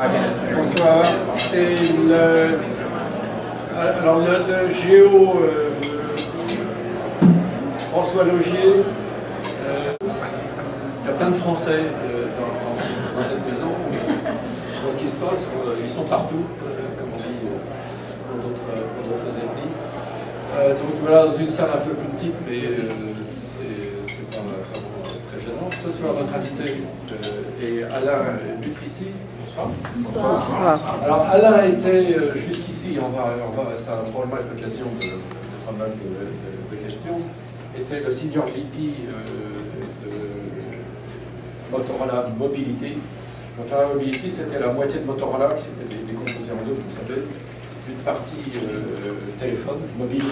Bonsoir. C'est le géo François Logier. Il y a plein de Français dans cette maison. Dans ce qui se passe, ils sont partout, comme on dit pour d'autres ethnies. Donc voilà, dans une salle un peu plus petite, mais c'est pas vraiment très gênant. Ce soir, notre invité est Alain Lutrici. Bonsoir. Bonsoir. Alors Alain était jusqu'ici, ça va probablement être l'occasion de pas mal de questions, était le senior VP de Motorola Mobility. Motorola Mobility, c'était la moitié de Motorola qui s'était décomposée en deux, vous savez, une partie téléphone mobile,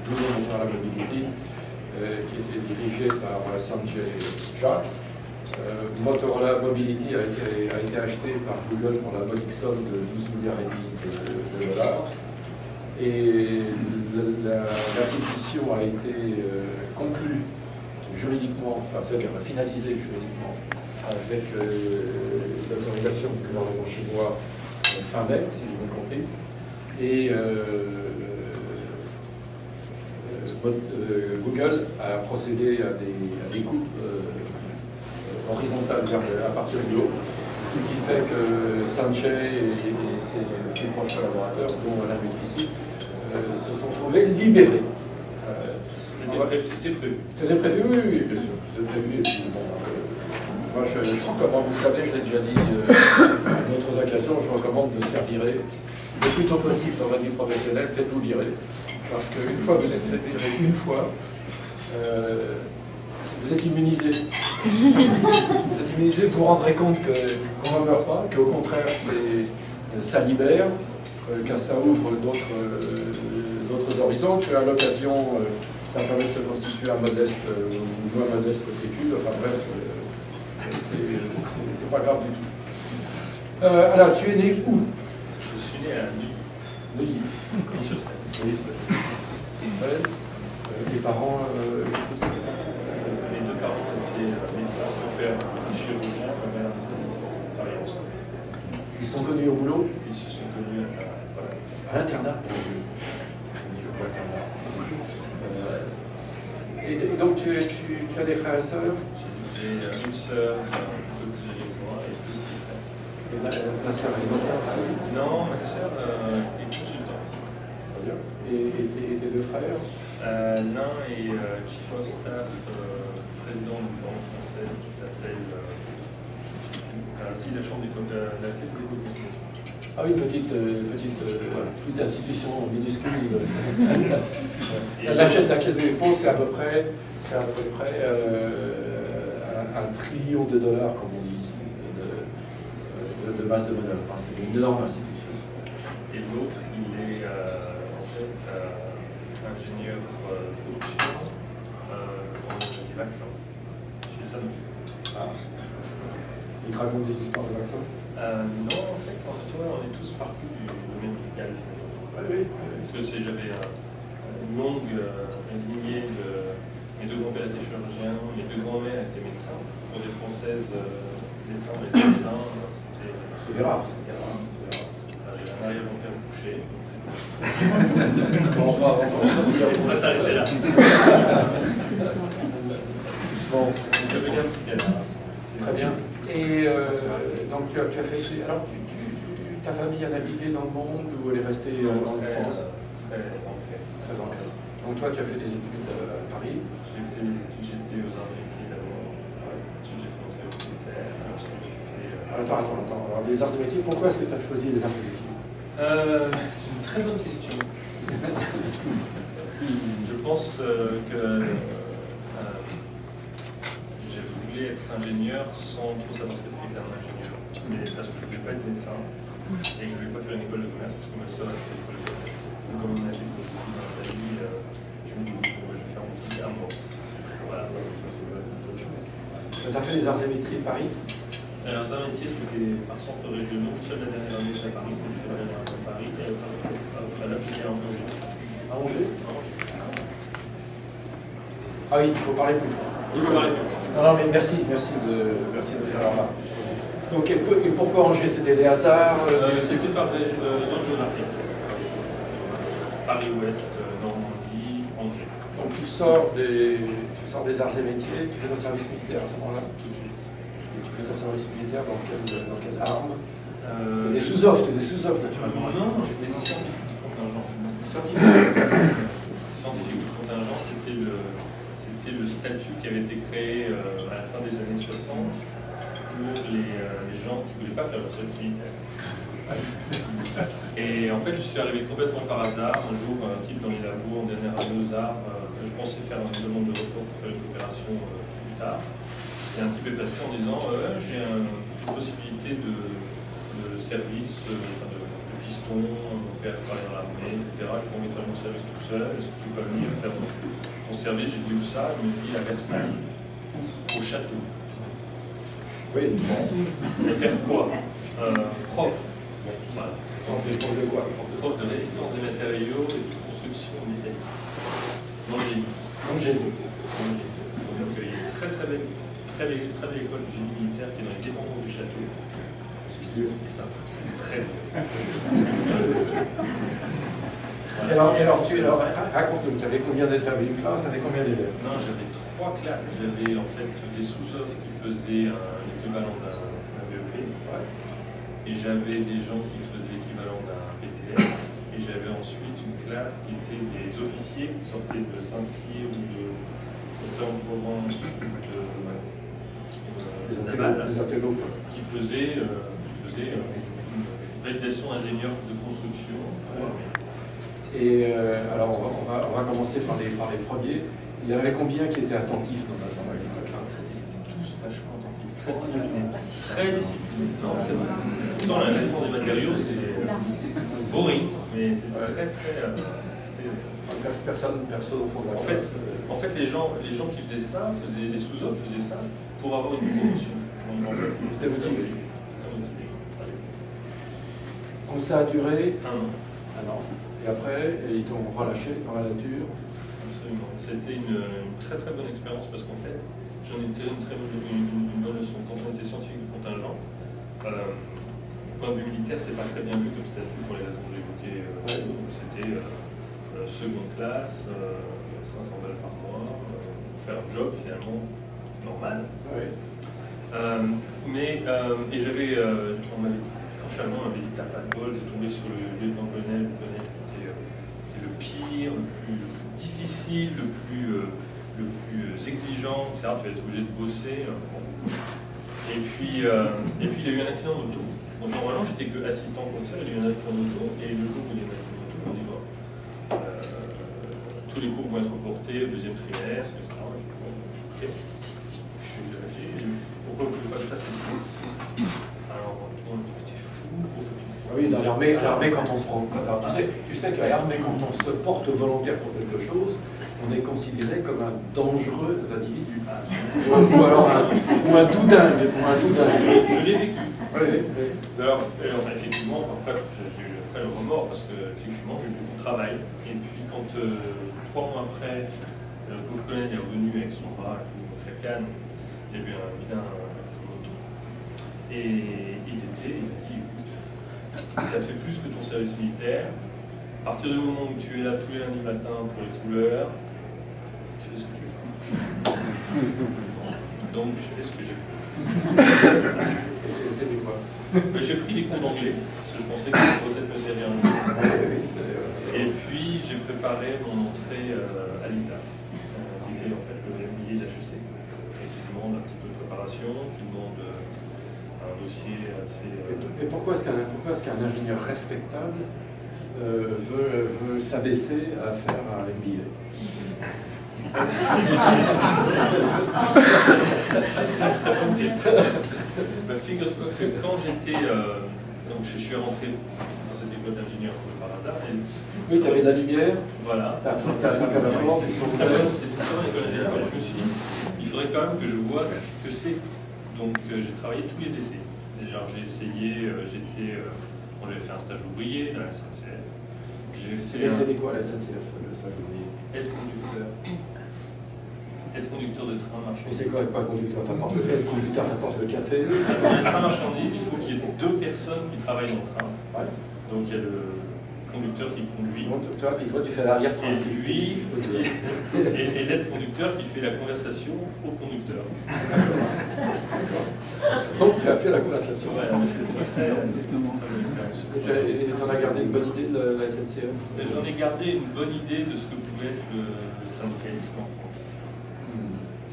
d'où Motorola Mobility, qui était dirigée par Sanjay Jha. Motorola Mobility a été acheté par Google pour la modique somme de 12 milliards et demi de dollars. Et l'acquisition a été conclue juridiquement, enfin c'est-à-dire finalisée juridiquement avec l'autorisation du gouvernement chinois fin mai, si j'ai bien compris. Et Google a procédé à des coupes horizontale à partir du haut, ce qui fait que Sanjay et ses plus proches collaborateurs, dont Alain Lutrici, se sont trouvés libérés. C'était prévu. C'était prévu, oui, bien sûr. C'était prévu. Et puis, bon, moi, je recommande, vous le savez, je l'ai déjà dit à d'autres occasions, je recommande de se faire virer le plus tôt possible dans la vie professionnelle. Faites-vous virer. Parce qu'une fois que vous êtes fait virer une fois, vous êtes immunisé. Vous êtes immunisé, vous vous rendrez compte qu'on ne meurt pas, qu'au contraire, ça libère, que ça ouvre d'autres horizons, qu'à l'occasion, ça permet de se constituer un modeste ou moins modeste vécu. Enfin bref, c'est pas grave du tout. Alors, tu es né où? Je suis né à Neuilly. Neuilly. Sur scène. Oui, tes parents, mes deux parents étaient médecins, mon père chirurgien, ma mère anesthésiste, travaillaient ensemble. ils sont connus au boulot? Ils se sont connus À l'internat. Et donc tu as des frères et sœurs? J'ai une sœur un peu plus âgée que moi et deux petits frères. Et ma sœur est médecin aussi? Non, ma sœur est consultante. Très bien. Et tes deux frères? L'un est chief of staff, président d'une banque française qui s'appelle si la chambre des la caisse des dépôts de consignation. Ah oui, petite institution minuscule. L'achète de la caisse des dépôts, c'est à peu près $1 trillion, comme on dit ici, de masse de manœuvre. Enfin, c'est une énorme institution. Et l'autre, il est en fait ingénieur production dans les vaccins, chez Sanofi. Ah. Il te raconte des histoires de vaccins? Non, en fait, on est tous partis du domaine médical. Oui. Parce que j'avais une longue lignée de mes deux grands-pères étaient chirurgiens, mes deux grands-mères étaient médecins. Pour des Françaises, médecins dans les années 20, c'était rare. J'ai un arrière-grand-père couché. On va s'arrêter là. Bon, je vais venir un petit peu. Très bien. Et donc tu as fait. Alors, ta famille a navigué dans le monde ou elle est restée en France? Très ancrée. Donc toi, tu as fait des études à Paris? J'ai fait des études, j'étais aux arts et métiers d'abord. Ensuite, j'ai fait enseignement militaire. Ensuite, j'ai fait. Attends. Alors, les arts et métiers, pourquoi est-ce que tu as choisi les arts et métiers? C'est une très bonne question. Je pense que j'ai voulu être ingénieur sans trop savoir ce que c'était qu'un ingénieur. Mais parce que je ne voulais pas être médecin et que je ne voulais pas faire une école de commerce parce que ma soeur a fait l'école de commerce. Donc, comme on a assez de positifs dans la famille, je me dis que je vais faire mon truc à moi. Voilà. Tu as fait les arts et métiers Paris? Alors, un métier, c'était par centre régionaux. Seule la dernière année, c'est à Paris. Il faut que je fasse à Paris. Et là, je suis à Angers. À Angers? Ah oui, il faut parler plus fort. Il faut parler plus fort. Non, mais merci de faire la remarque. Donc, et pourquoi Angers? C'était des hasards C'était par des zones géographiques. Paris-Ouest, Normandie, Angers. Donc tu sors des arts et métiers, tu fais ton service militaire à ce moment-là, tout de suite. Et tu fais ton service militaire dans quelle arme? Des sous-offres, naturellement. Non, j'étais scientifique du contingent. Scientifique du contingent, c'était le statut qui avait été créé à la fin des années 60 pour les gens qui ne voulaient pas faire le service militaire. Et en fait, je suis arrivé complètement par hasard. Un jour, un type dans les labos, en dernière année aux arts, je pensais faire une demande de report pour faire une opération plus tard. Et un type est passé en disant j'ai une possibilité de service, de piston, mon père travaille dans l'armée, etc. J'ai pas envie de faire mon service tout seul. Est-ce que tu peux venir faire ton service? J'ai dit où ça? Il me dit à Versailles, au château. Oui, bon. Et faire quoi? Prof. Voilà. Prof de quoi? Prof de résistance des matériaux et de construction mécanique. Dans le génie. Dans le génie. Donc il y a une très belle école de génie militaire qui est dans les dépendants du château. Et ça, c'est très bien. Voilà. Alors raconte-nous, tu avais combien d'élèves? Tu avais une classe, tu avais combien d'élèves? Non, j'avais 3 classes. J'avais en fait des sous-offres qui faisaient l'équivalent d'un VEP. Ouais. Et j'avais des gens qui faisaient l'équivalent d'un BTS. Et j'avais ensuite une classe qui était des officiers qui sortaient de Saint-Cyr ou de Saint-Provence Des intellos. qui faisaient une validation d'ingénieur de construction. Et alors on va commencer par les premiers. Il y en avait combien qui étaient attentifs dans la classe? C'était tous vachement attentifs, très disciplinés. Très disciplinés. Non, c'est vrai. Pourtant, la résistance des matériaux, c'est boring, mais c'était Personne au fond de la classe. En fait, les gens qui faisaient ça, les sous-offres faisaient ça pour avoir une promotion. Donc, en fait, c'était motivé. Donc ça a duré 1 an. Et après, ils t'ont relâché par la nature. Absolument. C'était une très très bonne expérience parce qu'en fait, j'en ai tiré une bonne leçon. Quand on était scientifique du contingent, point de vue militaire, c'est pas très bien vu comme statut pour les raisons que j'évoquais. C'était seconde classe, 500 balles par mois, faire un job finalement normal. Ouais. Et j'avais, on m'avait dit, quand je suis allemand, on m'avait dit t'as pas de bol, t'es tombé sur le lieutenant-colonel qui était le pire, le plus difficile, le plus exigeant, etc. Tu vas être obligé de bosser. Et puis il y a eu un accident d'auto. Donc normalement j'étais que assistant commissaire, il y a eu un accident d'auto, et le jour où il y a eu un accident d'auto, on dit bon, tous les cours vont être reportés au deuxième trimestre, etc. Je dis bon, ok. Je suis réfléchi, pourquoi vous ne voulez pas que je fasse les cours? Alors tout le monde dit t'es fou, Oui, dans l'armée, quand on se prend. Alors, tu sais qu'à l'armée, quand on se porte volontaire pour quelque chose, on est considéré comme un dangereux individu. ou un doudingue. Je l'ai vécu. Oui. Alors, effectivement, après, j'ai eu le remords parce que effectivement, j'ai eu beaucoup de travail. Et puis, quand 3 mois après, le pauvre colonel est revenu avec son bras contre la canne, il y a eu un vilain accident d'auto. Et il m'a dit écoute, tu as fait plus que ton service militaire. À partir du moment où tu es là tous les lundis matin pour les couleurs, tu fais ce que tu veux. Donc, j'ai fait ce que j'ai pu. C'était quoi? J'ai pris des cours d'anglais, parce que je pensais que ça pourrait peut-être me servir un jour. Et puis j'ai préparé mon entrée à l'ISA, qui était en fait le MBA d'HEC, qui demande un petit peu de préparation, qui demande un dossier assez... Et pourquoi est-ce qu'un ingénieur respectable veut s'abaisser à faire un MBA? C'est une très bonne question. Figure-toi que quand j'étais... donc je suis rentré dans cette école d'ingénieur par hasard. Oui, tu avais de la lumière. Voilà. C'était une très bonne école d'ingénieur. Je me suis dit, il faudrait quand même que je vois ce que c'est. Donc j'ai travaillé tous les étés. D'ailleurs j'ai essayé, j'avais fait un stage ouvrier à la SNCF. C'était quoi la SNCF, le stage ouvrier? Aide conducteur. être conducteur de train Mais marchandise. c'est quoi conducteur? T'apportes le conducteur t'apporte le café. Dans les trains marchandises, il faut qu'il y ait 2 personnes qui travaillent dans le train. Ouais. Donc il y a le conducteur qui conduit. Donc, toi, tu fais l'arrière-train. Et lui, et l'aide-conducteur qui fait la conversation au conducteur. Donc tu as fait la conversation. Ouais, mais c'est très bonne expérience. Et tu en as gardé une bonne idée de la SNCF? J'en ai gardé une bonne idée de ce que pouvait être le syndicalisme en France.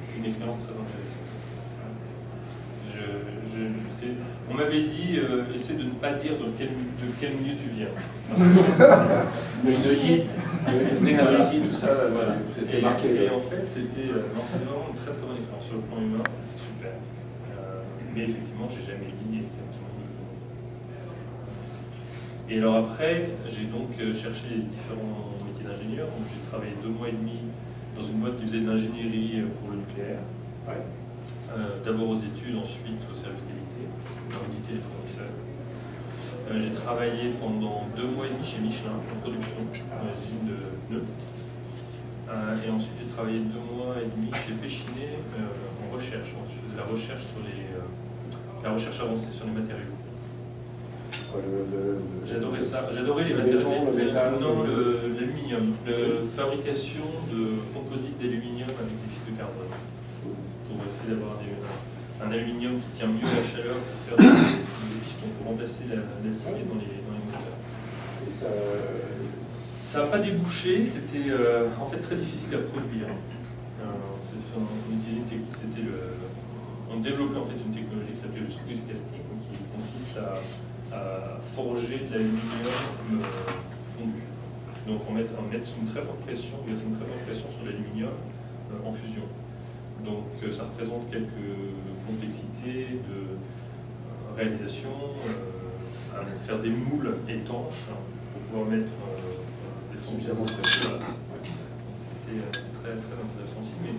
C'est une expérience très intéressante. On m'avait dit, essaie de ne pas dire de quel milieu tu viens. Le Neuilly, le Neuilly, tout ça, voilà, c'était marqué. Et en fait, c'était vraiment une très très bonne expérience sur le plan humain, c'était super. Mais effectivement, j'ai jamais dit exactement où je voulais. Et alors après, j'ai donc cherché les différents métiers d'ingénieur. Donc j'ai travaillé 2 mois et demi dans une boîte qui faisait de l'ingénierie pour le nucléaire. Ouais. D'abord aux études, ensuite au service qualité, pour auditer les fournisseurs. J'ai travaillé pendant 2 mois et demi chez Michelin, en production, dans l'usine de pneus. Et ensuite, j'ai travaillé 2 mois et demi chez Péchinet en recherche. Je faisais la recherche sur la recherche avancée sur les matériaux. J'adorais ça. J'adorais les matériaux. Le métal, non, l'aluminium. La fabrication de composites d'aluminium avec des fibres de carbone. Pour essayer d'avoir un aluminium qui tient mieux la chaleur pour faire des pistons, pour remplacer l'acier dans les moteurs. Et ça n'a pas débouché, c'était en fait très difficile à produire. On développait en fait une technologie qui s'appelait le squeeze casting, qui consiste à forger de l'aluminium fondu. Donc on met sous une très forte pression, sur l'aluminium en fusion. Donc ça représente quelques complexités de réalisation, à faire des moules étanches pour pouvoir mettre des suffisamment de pression. C'était très très intéressant aussi. Mais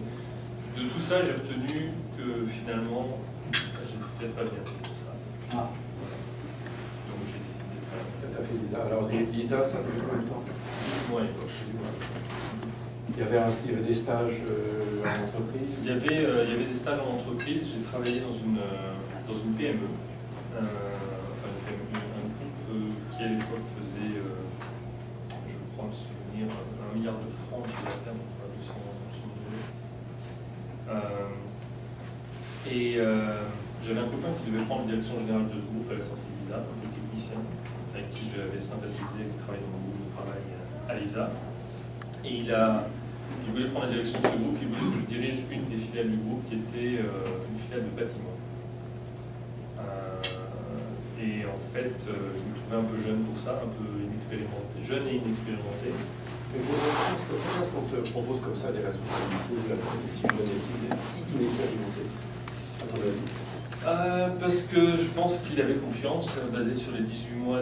de tout ça, j'ai retenu que finalement, j'étais peut-être pas bien pour ça. Donc j'ai décidé de faire. tu as fait l'ISA. Alors l'ISA, ça a duré combien de temps? Ouais, à l'époque. Il y avait des stages en entreprise. Il y avait des stages en entreprise. J'ai travaillé dans une PME, un groupe qui à l'époque faisait, je crois me souvenir, 1 milliard de francs de chiffre d'affaires, donc 200 millions. J'avais un copain qui devait prendre la direction générale de ce groupe à la sortie de l'ISA, un technicien, avec qui j'avais sympathisé, qui travaillait dans mon groupe de travail à l'ISA. Et il voulait prendre la direction de ce groupe, il voulait que je dirige une des filiales du groupe qui était une filiale de bâtiment. Et en fait, je me trouvais un peu jeune pour ça, un peu inexpérimenté, jeune et inexpérimenté. Mais pourquoi est-ce qu'on te propose comme ça des responsabilités si jeune et si inexpérimenté, à ton avis? Parce que je pense qu'il avait confiance, basé sur les 18 mois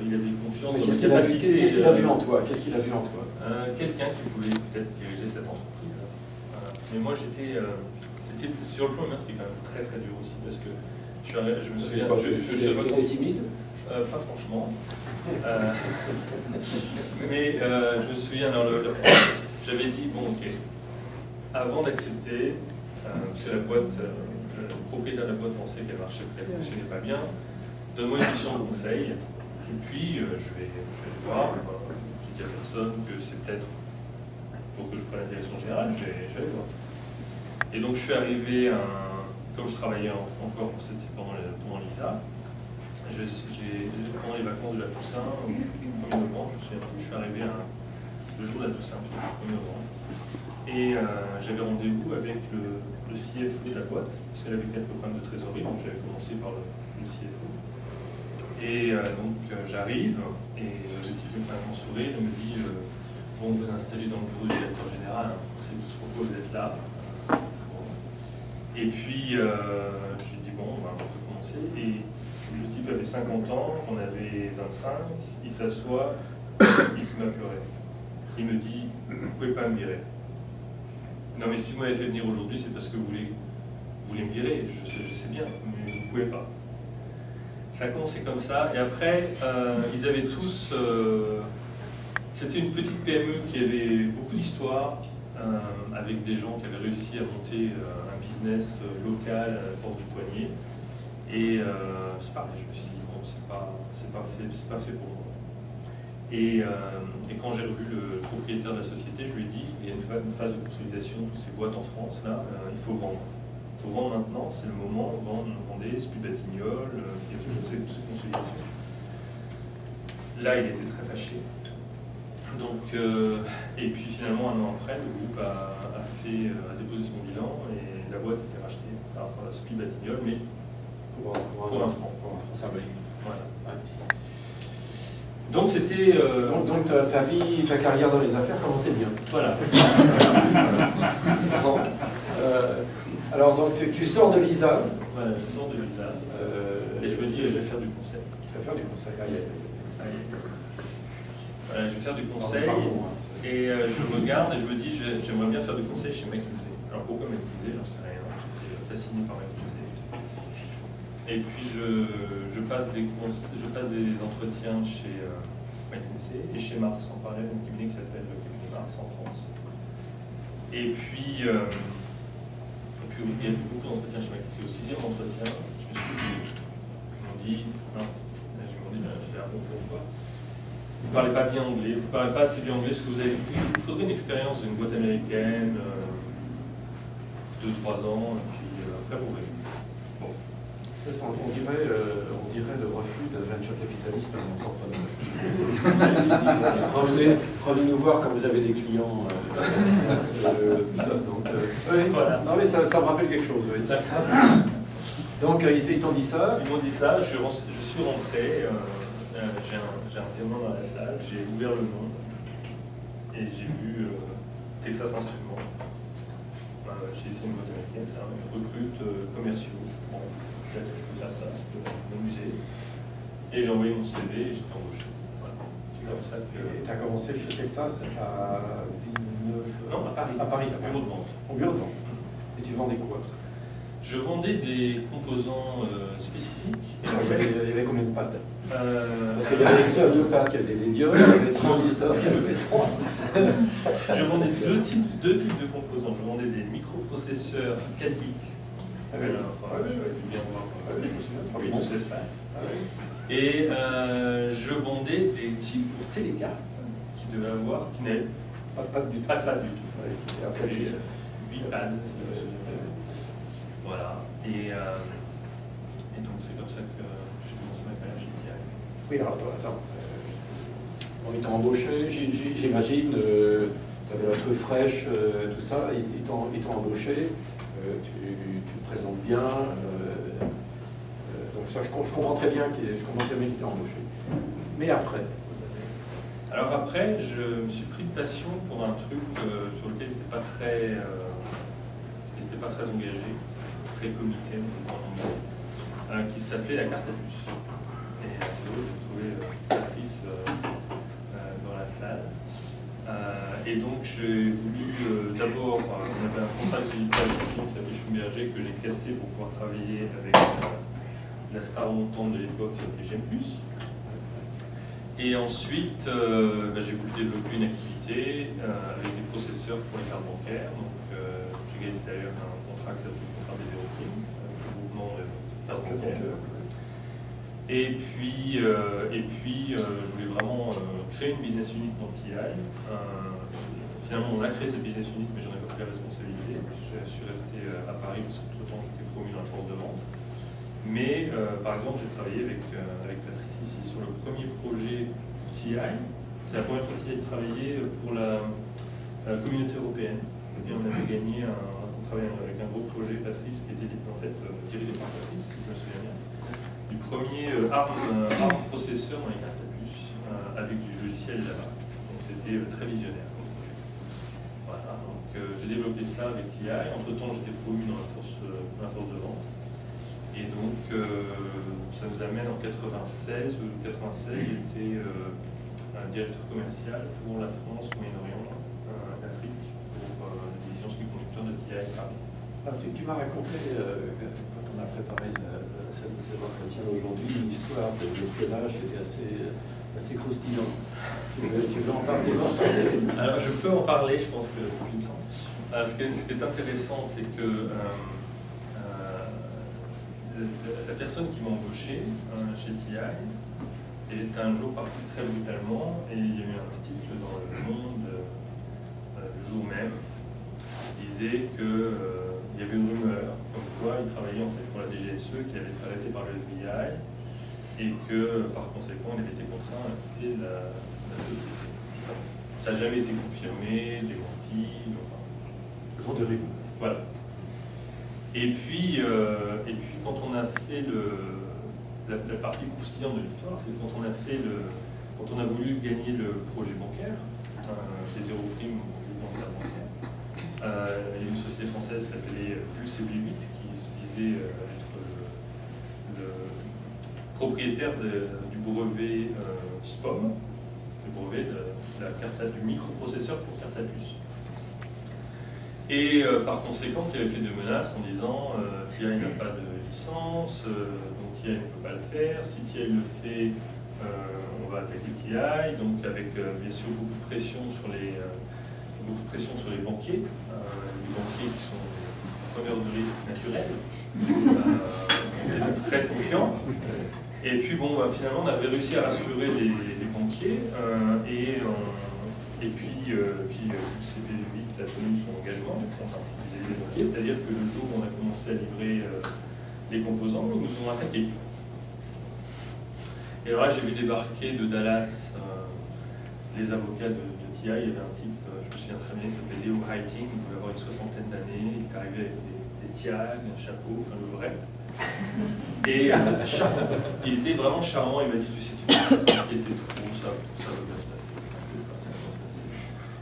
il avait confiance dans Qu'est-ce ses capacités. Qu'est-ce qu'il a vu en toi? Qu'est-ce qu'il a vu en toi? Quelqu'un qui pouvait peut-être diriger cette entreprise. Mais moi, c'était sur le plan humain, c'était quand même très très dur aussi, parce que je me souviens. Tu étais timide? Pas franchement. Mais je me souviens, j'avais dit, bon ok, avant d'accepter, parce que la boîte, le propriétaire de la boîte pensait qu'elle marchait, qu'elle ne fonctionnait pas bien, donne-moi une mission de conseil, et puis je vais voir, je dis à personne que c'est peut-être pour que je prenne la direction générale, je vais aller voir. Et donc je suis arrivé, comme je travaillais encore pendant l'ISA, pendant les vacances de la Toussaint, au 1er novembre, je suis arrivé le jour de la Toussaint, le 1er novembre, et j'avais rendez-vous avec le CFO de la boîte, parce qu'elle avait quelques problèmes de trésorerie, donc j'avais commencé par le CFO. Et donc j'arrive, et le type me fait un grand sourire, il me dit bon, vous installez dans le bureau du directeur général, on sait tous pourquoi vous êtes là. Et puis je lui dis bon, on peut commencer. Et le type avait 50 ans, j'en avais 25, il s'assoit, il se met à pleurer. Il me dit vous ne pouvez pas me virer. Non, mais si vous m'avez fait venir aujourd'hui, c'est parce que vous voulez me virer, je sais bien, mais vous ne pouvez pas. Ça a commencé comme ça, et après, ils avaient tous... c'était une petite PME qui avait beaucoup d'histoire, avec des gens qui avaient réussi à monter un business local à la force du poignet. Et c'est pareil, je me suis dit, bon, c'est pas fait pour moi. Et quand j'ai revu le propriétaire de la société, je lui ai dit, il y a une phase de consolidation de toutes ces boîtes en France, là, il faut vendre. Il faut vendre maintenant, c'est le moment, vendez, Spuds-Batignolles, il y a toutes ces consolidations. Là, il était très fâché. Donc, et puis finalement, un an après, le groupe a déposé son bilan et la boîte a été rachetée par Spuds-Batignolles, mais pour un franc. Pour un franc, ça va. Voilà. Ouais. Donc c'était... Donc ta carrière dans les affaires commençait bien. Voilà. Bon. Alors donc tu sors de l'ISA. Voilà, je sors de l'ISA. Et je me dis, je vais faire du conseil. Tu vas faire du conseil. Voilà, je vais faire du conseil. Et je regarde et je me dis, j'aimerais bien faire du conseil chez McKinsey. Alors pourquoi McKinsey? J'en sais rien. J'étais fasciné par McKinsey. Et puis je passe des entretiens chez McKinsey et chez Mars en parallèle, un cabinet qui s'appelle le cabinet Mars en France. Et puis il y a eu beaucoup d'entretiens chez McKinsey. Au 6e entretien, je me suis dit, je vais à bon pourquoi. Vous ne parlez pas bien anglais, vous ne parlez pas assez bien anglais, ce que vous avez. Il vous faudrait une expérience d'une boîte américaine, 2-3 ans, et puis après vous verrez. Bon. On dirait le refus d'un venture capitaliste à entrepreneur. Revenez nous voir quand vous avez des clients. Tout ça. Donc, oui, voilà. Non mais ça me rappelle quelque chose. Oui. Donc ils t'ont dit ça. Ils m'ont dit ça. Je suis rentré. J'ai un témoin dans la salle. J'ai ouvert le nom et j'ai vu Texas Instruments. J'ai essayé une boîte américaine. Ça recrute commerciaux. Bon, peut-être que je peux faire ça. Ça peut m'amuser. Et j'ai envoyé mon CV et j'étais embauché. Voilà. C'est comme ça que. Et tu as commencé chez Texas à Villeneuve. Non, à Paris. À Paris, au bureau de vente. Au bureau de vente. Et tu vendais quoi? Je vendais des composants spécifiques. Il y avait combien de pattes? Parce qu'il y avait seuls deux pattes, il y avait des diodes, il y avait des transistors, il y avait trois. Je vendais deux types de composants. Je vendais des microprocesseurs 4 bits. Ah oui. Je vais bien voir. Oui, tout s'espère. Et je vendais des chips pour télécartes qui devaient avoir, qui n'avaient pas de pattes du tout. Pas de pattes du tout. Ouais, et après, 8 pads. Voilà. Et donc c'est comme ça que j'ai commencé ma carrière chez TI. Oui, alors attends. Ils t'ont embauché, j'imagine, tu avais la truffe fraîche, tout ça, ils t'ont embauché, tu te présentes bien, donc ça je comprends très bien qu'ils t'ont embauché. Mais après? Alors après, je me suis pris de passion pour un truc sur lequel ils n'étaient pas très engagés, très comité, qui s'appelait la carte à puce. Et c'est drôle, j'ai trouvé Patrice dans la salle. Et donc j'ai voulu d'abord, on avait un contrat d'éditage qui s'appelait Schlumberger que j'ai cassé pour pouvoir travailler avec la star montante de l'époque qui s'appelait GEM+. Et ensuite, j'ai voulu développer une activité avec des processeurs pour les cartes bancaires. Donc j'ai gagné d'ailleurs un contrat qui s'appelle le contrat des zéro prime, le groupement de cartes bancaires. Et puis, je voulais vraiment créer une business unit dans TI. Finalement, on a créé cette business unit, mais j'en ai pas pris la responsabilité. Je suis resté à Paris parce qu'entre-temps, j'étais promu dans la force de vente. Mais, par exemple, j'ai travaillé avec Patrice ici sur le premier projet TI. C'est la première fois que TI travaillait pour la communauté européenne. Et on avait gagné on travaillait avec un gros projet Patrice qui était en fait dirigé par Patrice, si je me souviens bien. Du premier ARM processeur dans les cartes à puce avec du logiciel Java. Donc c'était très visionnaire. Voilà, donc j'ai développé ça avec TI. Entre-temps, j'étais promu dans la force de vente. Et donc, ça nous amène en 96 ou 96, j'étais un directeur commercial pour la France, Moyen-Orient, l'Afrique, pour la division semi-conducteur de TI Paris. Ah, tu m'as raconté, quand on a préparé cet entretien aujourd'hui, une histoire d'espionnage qui était assez assez croustillant. Tu veux en parler? Alors, je peux en parler, je pense que plus de temps. Ce qui est intéressant, c'est que la personne qui m'a embauché chez TI est un jour parti très brutalement, et il y a eu un article dans Le Monde le jour même qui disait qu'il y avait une rumeur comme quoi il travaillait en fait pour la DGSE, qui avait été arrêté par le FBI, et que par conséquent il avait été contraint à quitter la société. Ça n'a jamais été confirmé, démenti, enfin. Ce sont des rumeurs. Voilà. Et puis quand on a fait la partie croustillante de l'histoire, c'est quand on a voulu gagner le projet bancaire, c'est zéro prime au bancaire. Il y a une société française qui s'appelait Pulse CB8 qui se disait être le propriétaire du brevet SPOM, le brevet du microprocesseur pour carte à puce. Et par conséquent, il avait fait des menaces en disant TI n'a pas de licence, donc TI ne peut pas le faire. Si TI le fait, on va attaquer TI. Donc avec bien sûr beaucoup de pression sur les banquiers, les banquiers qui sont preneurs de risques naturels, étaient très confiants. Et puis bon, finalement, on avait réussi à rassurer les banquiers et puis CB8 a tenu son engagement, enfin, les banquiers, c'est-à-dire que le jour où on a commencé à livrer les composants, ils nous ont attaqués. Et alors là, j'ai vu débarquer de Dallas les avocats de TI. Il y avait un type, je me souviens très bien, il s'appelait Leo Heiting, il devait avoir une soixantaine d'années, il est arrivé avec des tiags, un chapeau, enfin le vrai. Et il était vraiment charmant, il m'a dit, tu sais, tu t'inquiètes trop, ça va bien se passer.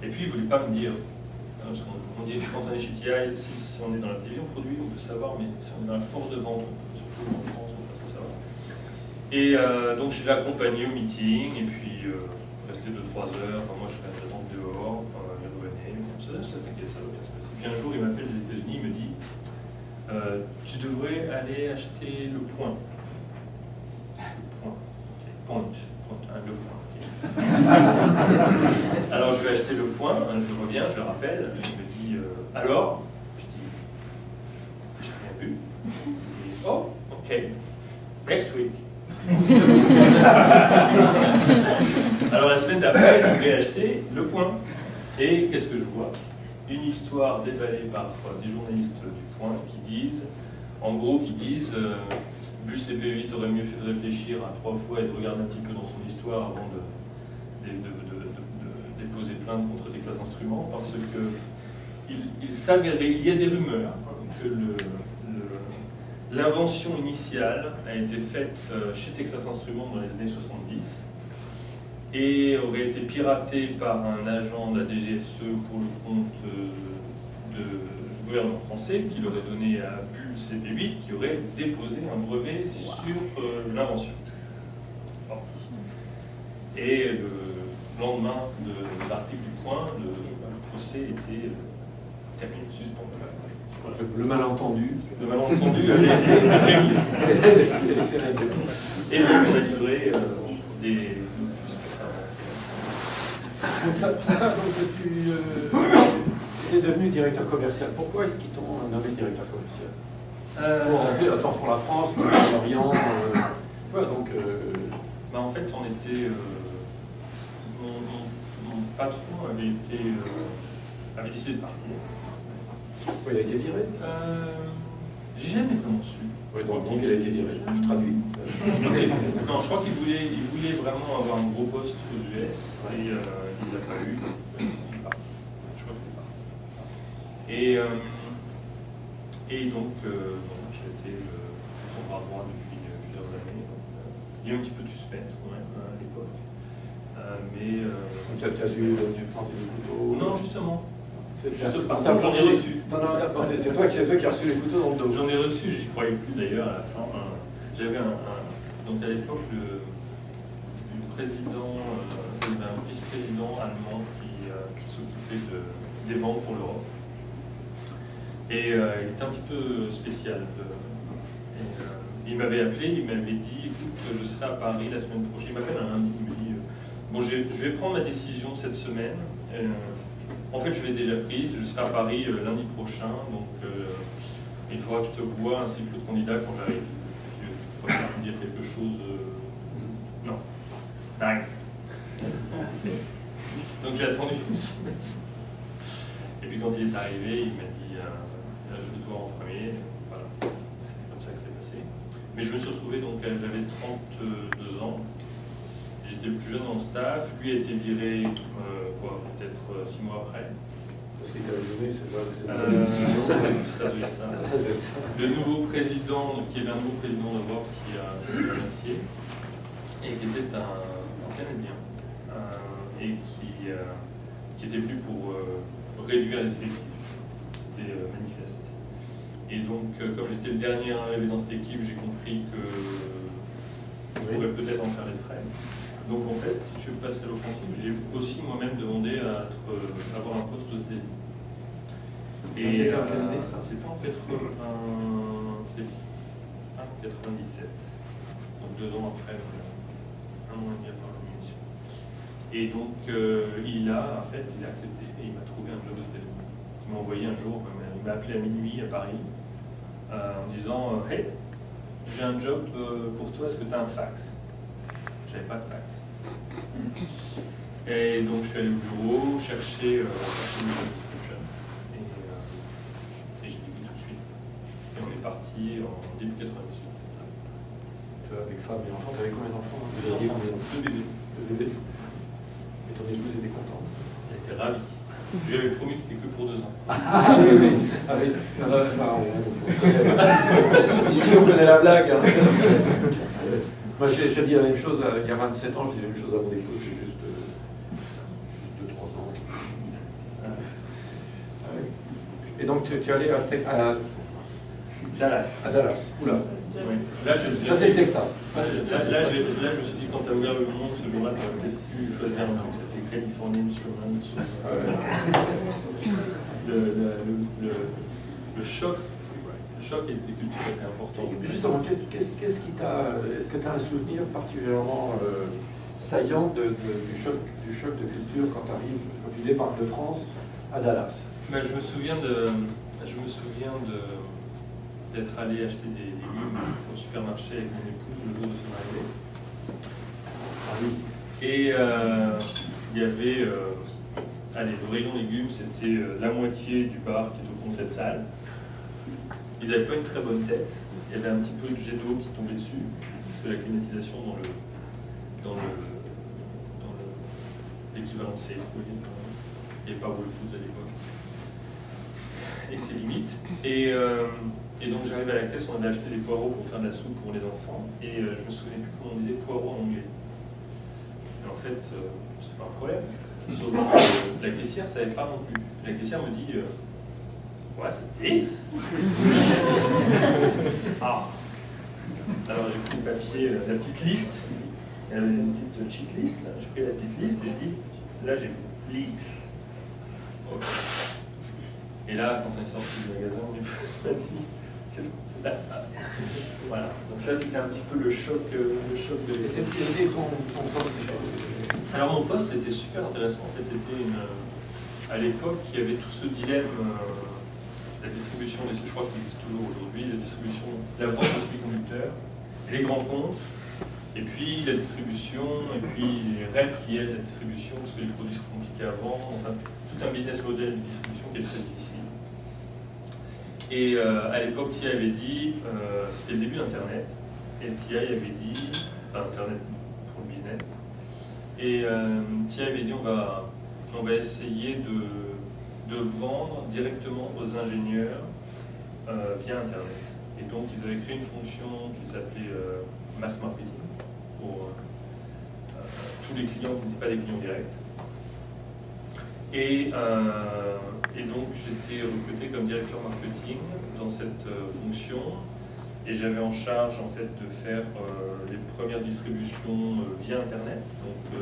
Et puis il ne voulait pas me dire, parce qu'on dit quand on est chez TI, si on est dans la division produit, on peut savoir, mais si on est dans la force de vente, surtout en France, on ne peut pas trop savoir. Et donc je l'ai accompagné au meeting, et puis resté 2-3 heures, enfin, moi je fais la vente dehors, il revenait, ça t'inquiète, ça va bien se passer. Puis un jour il m'appelle des États-Unis, il me dit, tu devrais aller acheter le point. Le point, ok, le point, ok. Alors je vais acheter le point, je reviens, je le rappelle, je me dis, alors, je dis, j'ai rien vu. Il dit, oh, ok, next week. Alors la semaine d'après, je vais acheter le point. Et qu'est-ce que je vois? Une histoire déballée par des journalistes du Point qui disent, Bull CB8 aurait mieux fait de réfléchir à 3 fois et de regarder un petit peu dans son histoire avant de déposer plainte contre Texas Instruments, parce que il s'avérait, il y a des rumeurs que l'invention initiale a été faite chez Texas Instruments dans les années 70 et aurait été piratée par un agent de la DGSE pour le compte du gouvernement français qui l'aurait donné à Bull CB8 qui aurait déposé un brevet sur l'invention. Et le lendemain de l'article du Point, le procès était terminé, suspendu. Le malentendu. Le malentendu avait été réglé. Et donc on a livré des... Tout ça, donc tu es devenu directeur commercial. Pourquoi est-ce qu'ils t'ont nommé directeur commercial? Pour rentrer, attends, pour la France, pour l'Orient. Donc. En fait, on était. Mon patron avait décidé de partir. Il a été viré? J'ai jamais vraiment su. Oui, donc il a été viré. Je traduis. Non, je crois qu'il voulait vraiment avoir un gros poste aux US et il ne l'a pas eu. Il est parti. Je crois qu'il est parti. Et donc, j'ai été son bras droit depuis plusieurs années. Il y a un petit peu de suspense quand même à l'époque. Tu as dû planter des couteaux? Non, justement. J'en ai reçu. Non, c'est toi qui as reçu les couteaux dans le dos. J'en ai reçu, j'y croyais plus d'ailleurs à la fin. J'avais donc à l'époque le président, un vice-président allemand qui s'occupait des ventes pour l'Europe. Et il était un petit peu spécial. Il m'avait appelé, il m'avait dit écoute, je serai à Paris la semaine prochaine. Il m'appelle un lundi, il me dit Bon, je vais prendre ma décision cette semaine. En fait, je l'ai déjà prise. Je serai à Paris lundi prochain. Donc, il faudra que je te voie ainsi que le candidat quand j'arrive. Tu préfères me dire quelque chose Non. Rien. Donc, j'ai attendu une semaine. Et puis, quand il est arrivé, il m'a dit je veux te voir en premier. Voilà. C'est comme ça que c'est passé. Mais je me suis retrouvé, donc, j'avais 32 ans. J'étais le plus jeune dans le staff. Lui a été viré, peut-être 6 mois après. Parce qu'il t'avait donné, c'est pas ça doit être ça. Le nouveau président, donc il y avait un nouveau président d'abord qui a remercié, et qui était un Canadien, et qui était venu pour réduire les effectifs. C'était manifeste. Et donc, comme j'étais le dernier arrivé dans cette équipe, j'ai compris que je pourrais peut-être en faire les frais. Donc en fait, je suis passé à l'offensive. J'ai aussi moi-même demandé à avoir un poste aux États-Unis. Et c'était en quelle année ça? C'était en 97. Donc 2 ans après, un an et demi après l'émission. Et donc il a accepté et il m'a trouvé un job aux États-Unis. Il m'a envoyé un jour, il m'a appelé à minuit à Paris en disant hey, j'ai un job pour toi, est-ce que tu as un fax? J'avais pas de fax. Et donc je suis allé au bureau chercher une description et j'ai dit oui tout de suite. Et on est parti en début 98. Avec femme et enfant, tu avais combien d'enfants? Deux bébés. Et ton épouse était contente? Elle était ravie. Je lui avais promis que c'était que pour 2 ans. Ah oui. Ici on connaît la blague. Hein. Moi, j'ai dit la même chose il y a 27 ans, j'ai dit la même chose à mon épouse, c'est juste 2-3 ans. Et donc, tu es allé à Dallas. À Dallas, oula. Oui. Là, ça, c'est le Texas. Là, je me suis dit, quand tu as ouvert le monde ce jour-là, tu aurais peut-être pu choisir un truc qui s'appelait California Instruments. Le choc. Le choc et des cultures était important. Justement, qu'est-ce qui t'a. Est-ce que tu as un souvenir particulièrement saillant du choc de culture quand tu débarques de France à Dallas? Ben, je me souviens d'être allé acheter des légumes au supermarché avec mon épouse le jour de son arrivée. Ah oui. Et il y avait. Le rayon légumes, c'était la moitié du bar qui est au fond de cette salle. Ils n'avaient pas une très bonne tête. Il y avait un petit peu de jet d'eau qui tombait dessus, parce que la climatisation dans l'équivalent de safe room, et pas Whole Foods à l'époque, était limite. Et donc j'arrive à la caisse, on avait acheté des poireaux pour faire de la soupe pour les enfants, et je me souvenais plus comment on disait poireaux en anglais. Et en fait, c'est pas un problème. Sauf que la caissière ne savait pas non plus. La caissière me dit ouais, c'est 10. Ah. Alors j'ai pris le papier, la petite liste. Il y avait une petite cheat list. J'ai pris la petite liste et je dis là j'ai please. Okay. Et là, quand on est sorti du magasin, on est vas-y, qu'est-ce qu'on fait là? Voilà. Donc ça c'était un petit peu le choc de Et c'était ton poste? Alors mon poste c'était super intéressant. En fait, c'était à l'époque il y avait tout ce dilemme. La distribution, je crois qu'il existe toujours aujourd'hui, la distribution, la vente de semi-conducteurs, et les grands comptes, et puis la distribution, et puis les règles qui aident la distribution, parce que les produits sont compliqués à vendre, enfin, tout un business model de distribution qui est très difficile. Et à l'époque, TI avait dit, c'était le début d'Internet, et TI avait dit, enfin Internet pour le business, et TI avait dit on va essayer de vendre directement aux ingénieurs via Internet. Et donc, ils avaient créé une fonction qui s'appelait Mass Marketing pour tous les clients qui n'étaient pas des clients directs. Et donc, j'étais recruté comme directeur marketing dans cette fonction et j'avais en charge en fait de faire les premières distributions via Internet, donc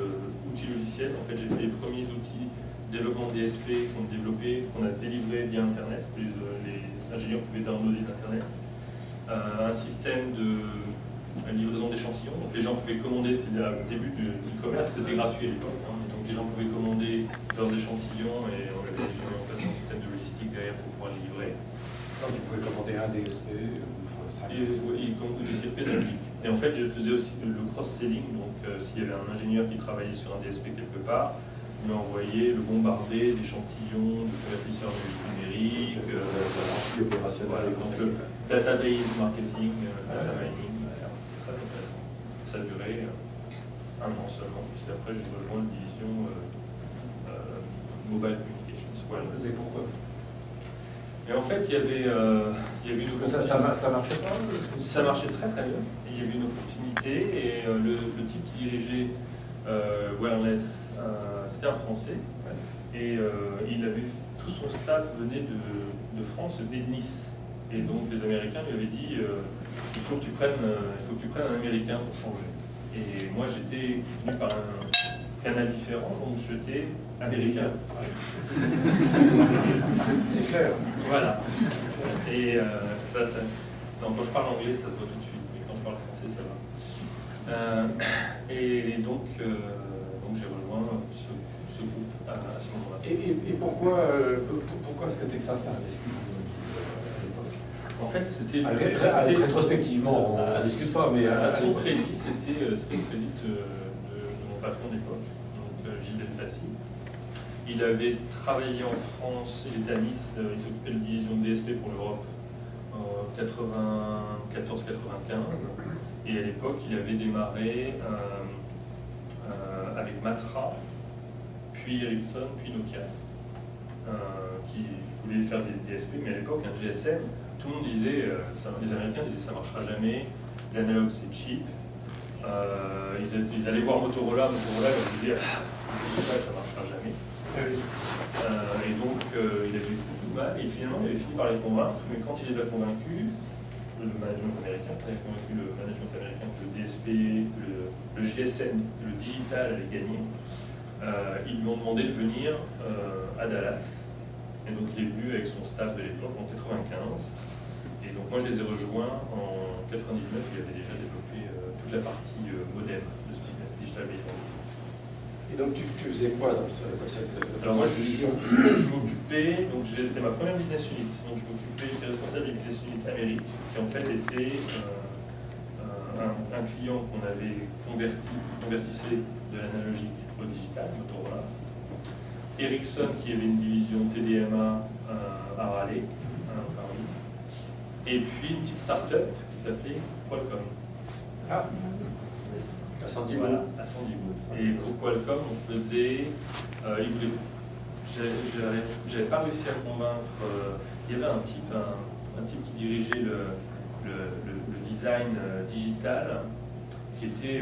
outils logiciels. En fait, j'ai fait les premiers outils développement DSP qu'on a développé, qu'on a délivré via Internet, que les ingénieurs pouvaient downloader d'Internet. Un système une livraison d'échantillons. Donc les gens pouvaient commander, c'était au début du commerce, c'était gratuit à l'époque. Hein, et donc les gens pouvaient commander leurs échantillons et on avait déjà mis en place un système de logistique derrière pour pouvoir les livrer. Donc, vous pouvez commander un DSP ou des circuits analogiques. Et en fait, je faisais aussi le cross-selling, donc s'il y avait un ingénieur qui travaillait sur un DSP quelque part, il m'envoyait le bombardé d'échantillons, de convertisseurs numériques, opérationnel. donc le database marketing, data mining, c'était très intéressant. Ça a duré un an seulement, puisqu'après j'ai rejoint la division Mobile Communications. Voilà. Mais pourquoi? Et en fait, il y avait une Ça marchait pas? Ça marchait très très bien. Et il y avait une opportunité et le type qui dirigeait Wireless, c'était un Français. Et il avait tout son staff venait de France, venait de Nice. Et donc les Américains lui avaient dit il faut que tu prennes un Américain pour changer. Et moi j'étais venu par un canal différent, donc j'étais américain. C'est clair. Voilà. Et ça. Non, quand je parle anglais, ça se voit tout de suite, mais quand je parle français, ça va. Et donc j'ai rejoint ce groupe à ce moment-là. Et pourquoi est-ce que Texas a investi à l'époque? En fait, c'était. Rétrospectivement, on ne discute pas, mais à son crédit, c'était le crédit de mon patron d'époque, donc Gilles Delfassi. Il avait travaillé en France, il était à Nice, il s'occupait de la division DSP pour l'Europe en 94-95. Et à l'époque, il avait démarré avec Matra, puis Ericsson, puis Nokia, qui voulaient faire des DSP, mais à l'époque, un GSM, tout le monde disait, les Américains disaient ça ne marchera jamais, l'analogue c'est cheap. Ils allaient voir Motorola ils disaient ça ne marchera jamais. Et donc il avait eu beaucoup de mal, et finalement il avait fini par les convaincre, mais quand il les a convaincus, le management américain, quand il a convaincu le management américain que le DSP, le GSM, le digital allait gagner, ils lui ont demandé de venir à Dallas. Et donc il est venu avec son staff de l'époque en 95. Et donc moi je les ai rejoints en 99, il avait déjà développé toute la partie modem de ce business, digital baseband. Et donc tu faisais quoi dans cette Alors moi je m'occupais, donc c'était ma première business unit, donc j'étais responsable des business unit Amérique, qui en fait était un client qu'on avait convertissait de l'analogique au digital, Motorola. Ericsson qui avait une division TDMA à Raleigh, Paris. Et puis une petite start-up qui s'appelait Qualcomm. Ah, à San Diego. Voilà, à San Diego. Et pour Qualcomm, on faisait. J'avais pas réussi à convaincre. Il y avait un type qui dirigeait le design digital, qui était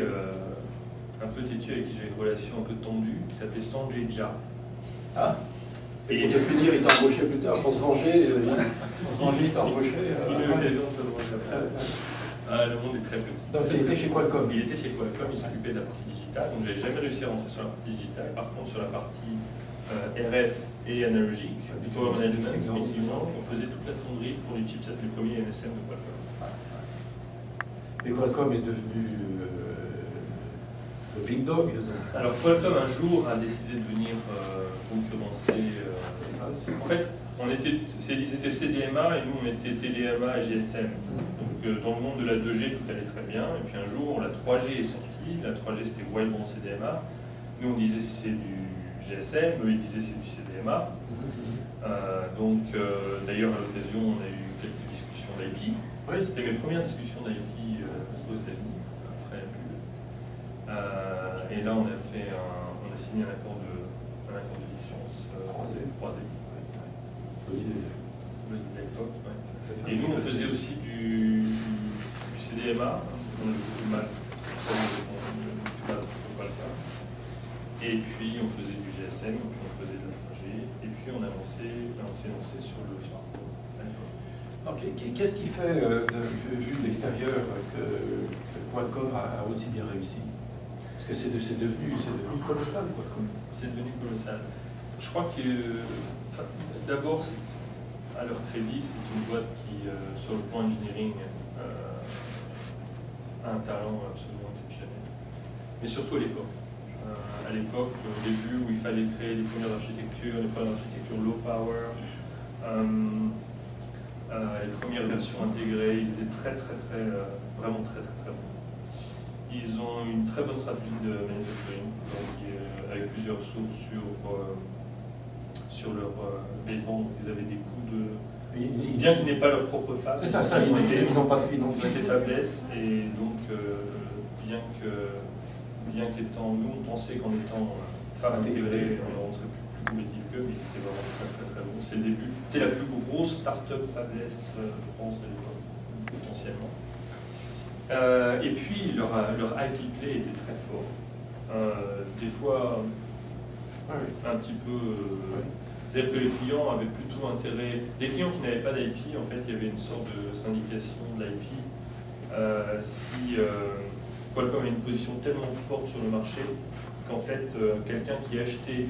un peu têtu, avec qui j'avais une relation un peu tendue, qui s'appelait Sanjay Jha. Ah. Et pour te finir, il t'a embauché plus tard pour se venger. Il t'a embauché. Il a eu l'occasion de se venger après. Le monde est très petit. Donc il était chez Qualcomm. Il était chez Qualcomm, il s'occupait de la partie digitale. Donc j'avais jamais réussi à rentrer sur la partie digitale. Par contre, sur la partie RF et analogique, du power management, on faisait toute la fonderie pour les chipsets, les premiers MSM de Qualcomm. Et Qualcomm est devenu le big dog. Alors Qualcomm un jour a décidé de venir concurrencer. En fait, ils étaient CDMA et nous on était TDMA et GSM. Donc dans le monde de la 2G tout allait très bien. Et puis un jour la 3G est sortie. La 3G c'était wideband CDMA. Nous on disait c'est du GSM, eux ils disaient c'est du CDMA. D'ailleurs à l'occasion on a eu quelques discussions d'IP. Oui. C'était mes premières discussions d'IP aux États-Unis, après la pub. Et là, on a signé un accord de licence croisé. Bonne idée. À l'époque, ouais. Et nous, on faisait aussi du CDMA, et puis on faisait du GSM, puis on faisait de la 3G, et puis on s'est lancé sur le smartphone à l'époque. Qu'est-ce qui fait, vu de l'extérieur, que Qualcomm a aussi bien réussi? Parce que c'est devenu colossal, Qualcomm. C'est devenu colossal. Je crois que, d'abord, à leur crédit, c'est une boîte qui, sur le plan engineering, a un talent absolument exceptionnel. Mais surtout à l'époque. À l'époque, au début, où il fallait créer les premières architectures, les premières architectures low power, les premières versions intégrées, ils étaient vraiment très bons. Ils ont une très bonne stratégie de manufacturing, avec plusieurs sources sur leur basement. Ils avaient des coûts de... Bien qu'ils n'aient pas leur propre fab, C'est ça, ils n'ont pas fait. ils ont des faiblesses, et donc bien qu'étant, nous on pensait qu'en étant fab intégré, on serait plus compétitif qu'eux, mais c'était vraiment très bon. C'est le début. C'était la plus grosse start-up fabless, je pense, de l'époque, potentiellement. Et puis leur IP play était très fort. Des fois, un petit peu. C'est-à-dire que les clients avaient plutôt intérêt. Les clients qui n'avaient pas d'IP, en fait, il y avait une sorte de syndication de l'IP. Si Qualcomm a une position tellement forte sur le marché qu'en fait, quelqu'un qui achetait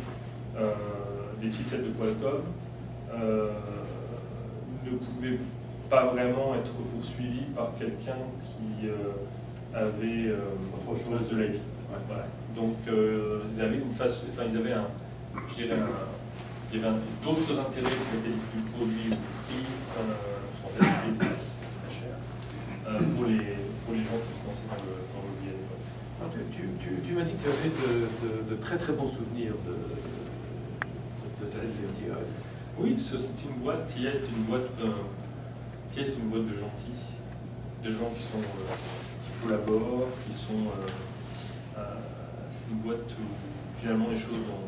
des chipsets de Qualcomm ne pouvait pas vraiment être poursuivi par quelqu'un qui avait autre chose de l'IP. Voilà. Donc, ils avaient une face, enfin, ils avaient il y avait d'autres intérêts que la qualité du produit ou du prix, en fait, c'était très cher, pour les gens qui se lançaient dans le billet à l'époque. Tu m'as dit que tu avais de très bons souvenirs de cette TI. Oui, parce que c'est une boîte, TI c'est une boîte de gentils, de gens qui collaborent, c'est une boîte où finalement les choses ont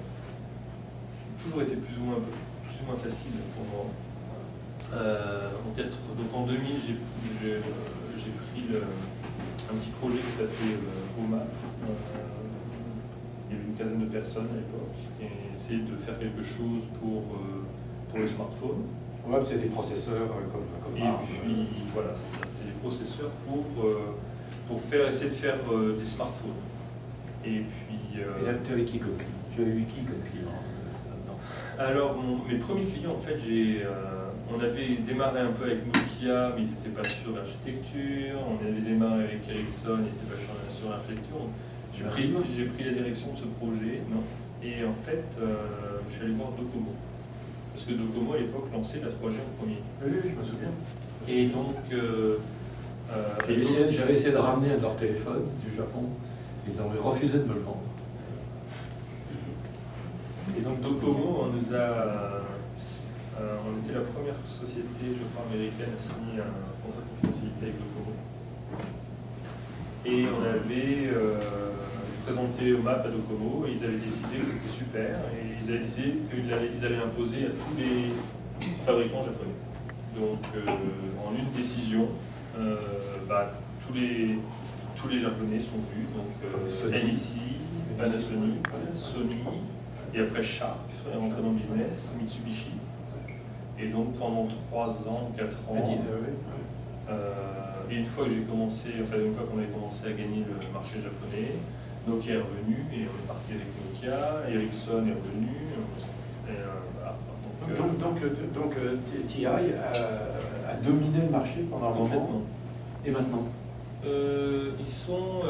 toujours été plus ou moins faciles pour moi. Donc en 2000, j'ai pris un petit projet qui s'appelait OMA. Il y avait une quinzaine de personnes à l'époque, et essayer de faire quelque chose pour le smartphone. Ouais, c'est des processeurs comme et puis voilà, c'était des processeurs pour essayer de faire des smartphones. Et puis. Tu avais qui comme client? Tu as eu qui comme client là-dedans? Alors, mes premiers clients, en fait, on avait démarré un peu avec Nokia, mais ils n'étaient pas sur l'architecture. On avait démarré avec Ericsson, ils n'étaient pas sur l'architecture. J'ai pris la direction de ce projet, non. Et en fait, je suis allé voir Docomo. Parce que Docomo, à l'époque, lançait la 3G en premier. Oui, je me souviens. Et donc... J'avais essayé de ramener un de leurs téléphones du Japon. Ils ont refusé de me le vendre. Et donc Docomo, on était la première société, je crois, américaine à signer un contrat de confidentialité avec Docomo. Et on avait présenté au MAP à Docomo, et ils avaient décidé que c'était super, et ils avaient décidé qu'ils allaient imposer à tous les fabricants japonais. Donc en une décision, tous les japonais sont vus, donc NEC, Panasonic, Sony, et après Sharp est rentré dans le business, Mitsubishi. Et donc pendant 3 ans, 4 ans, et une fois qu'on avait commencé à gagner le marché japonais, Nokia est revenu, et on est parti avec Nokia, Ericsson est revenu. Donc TI a dominé le marché pendant un moment. Et maintenant ils sont,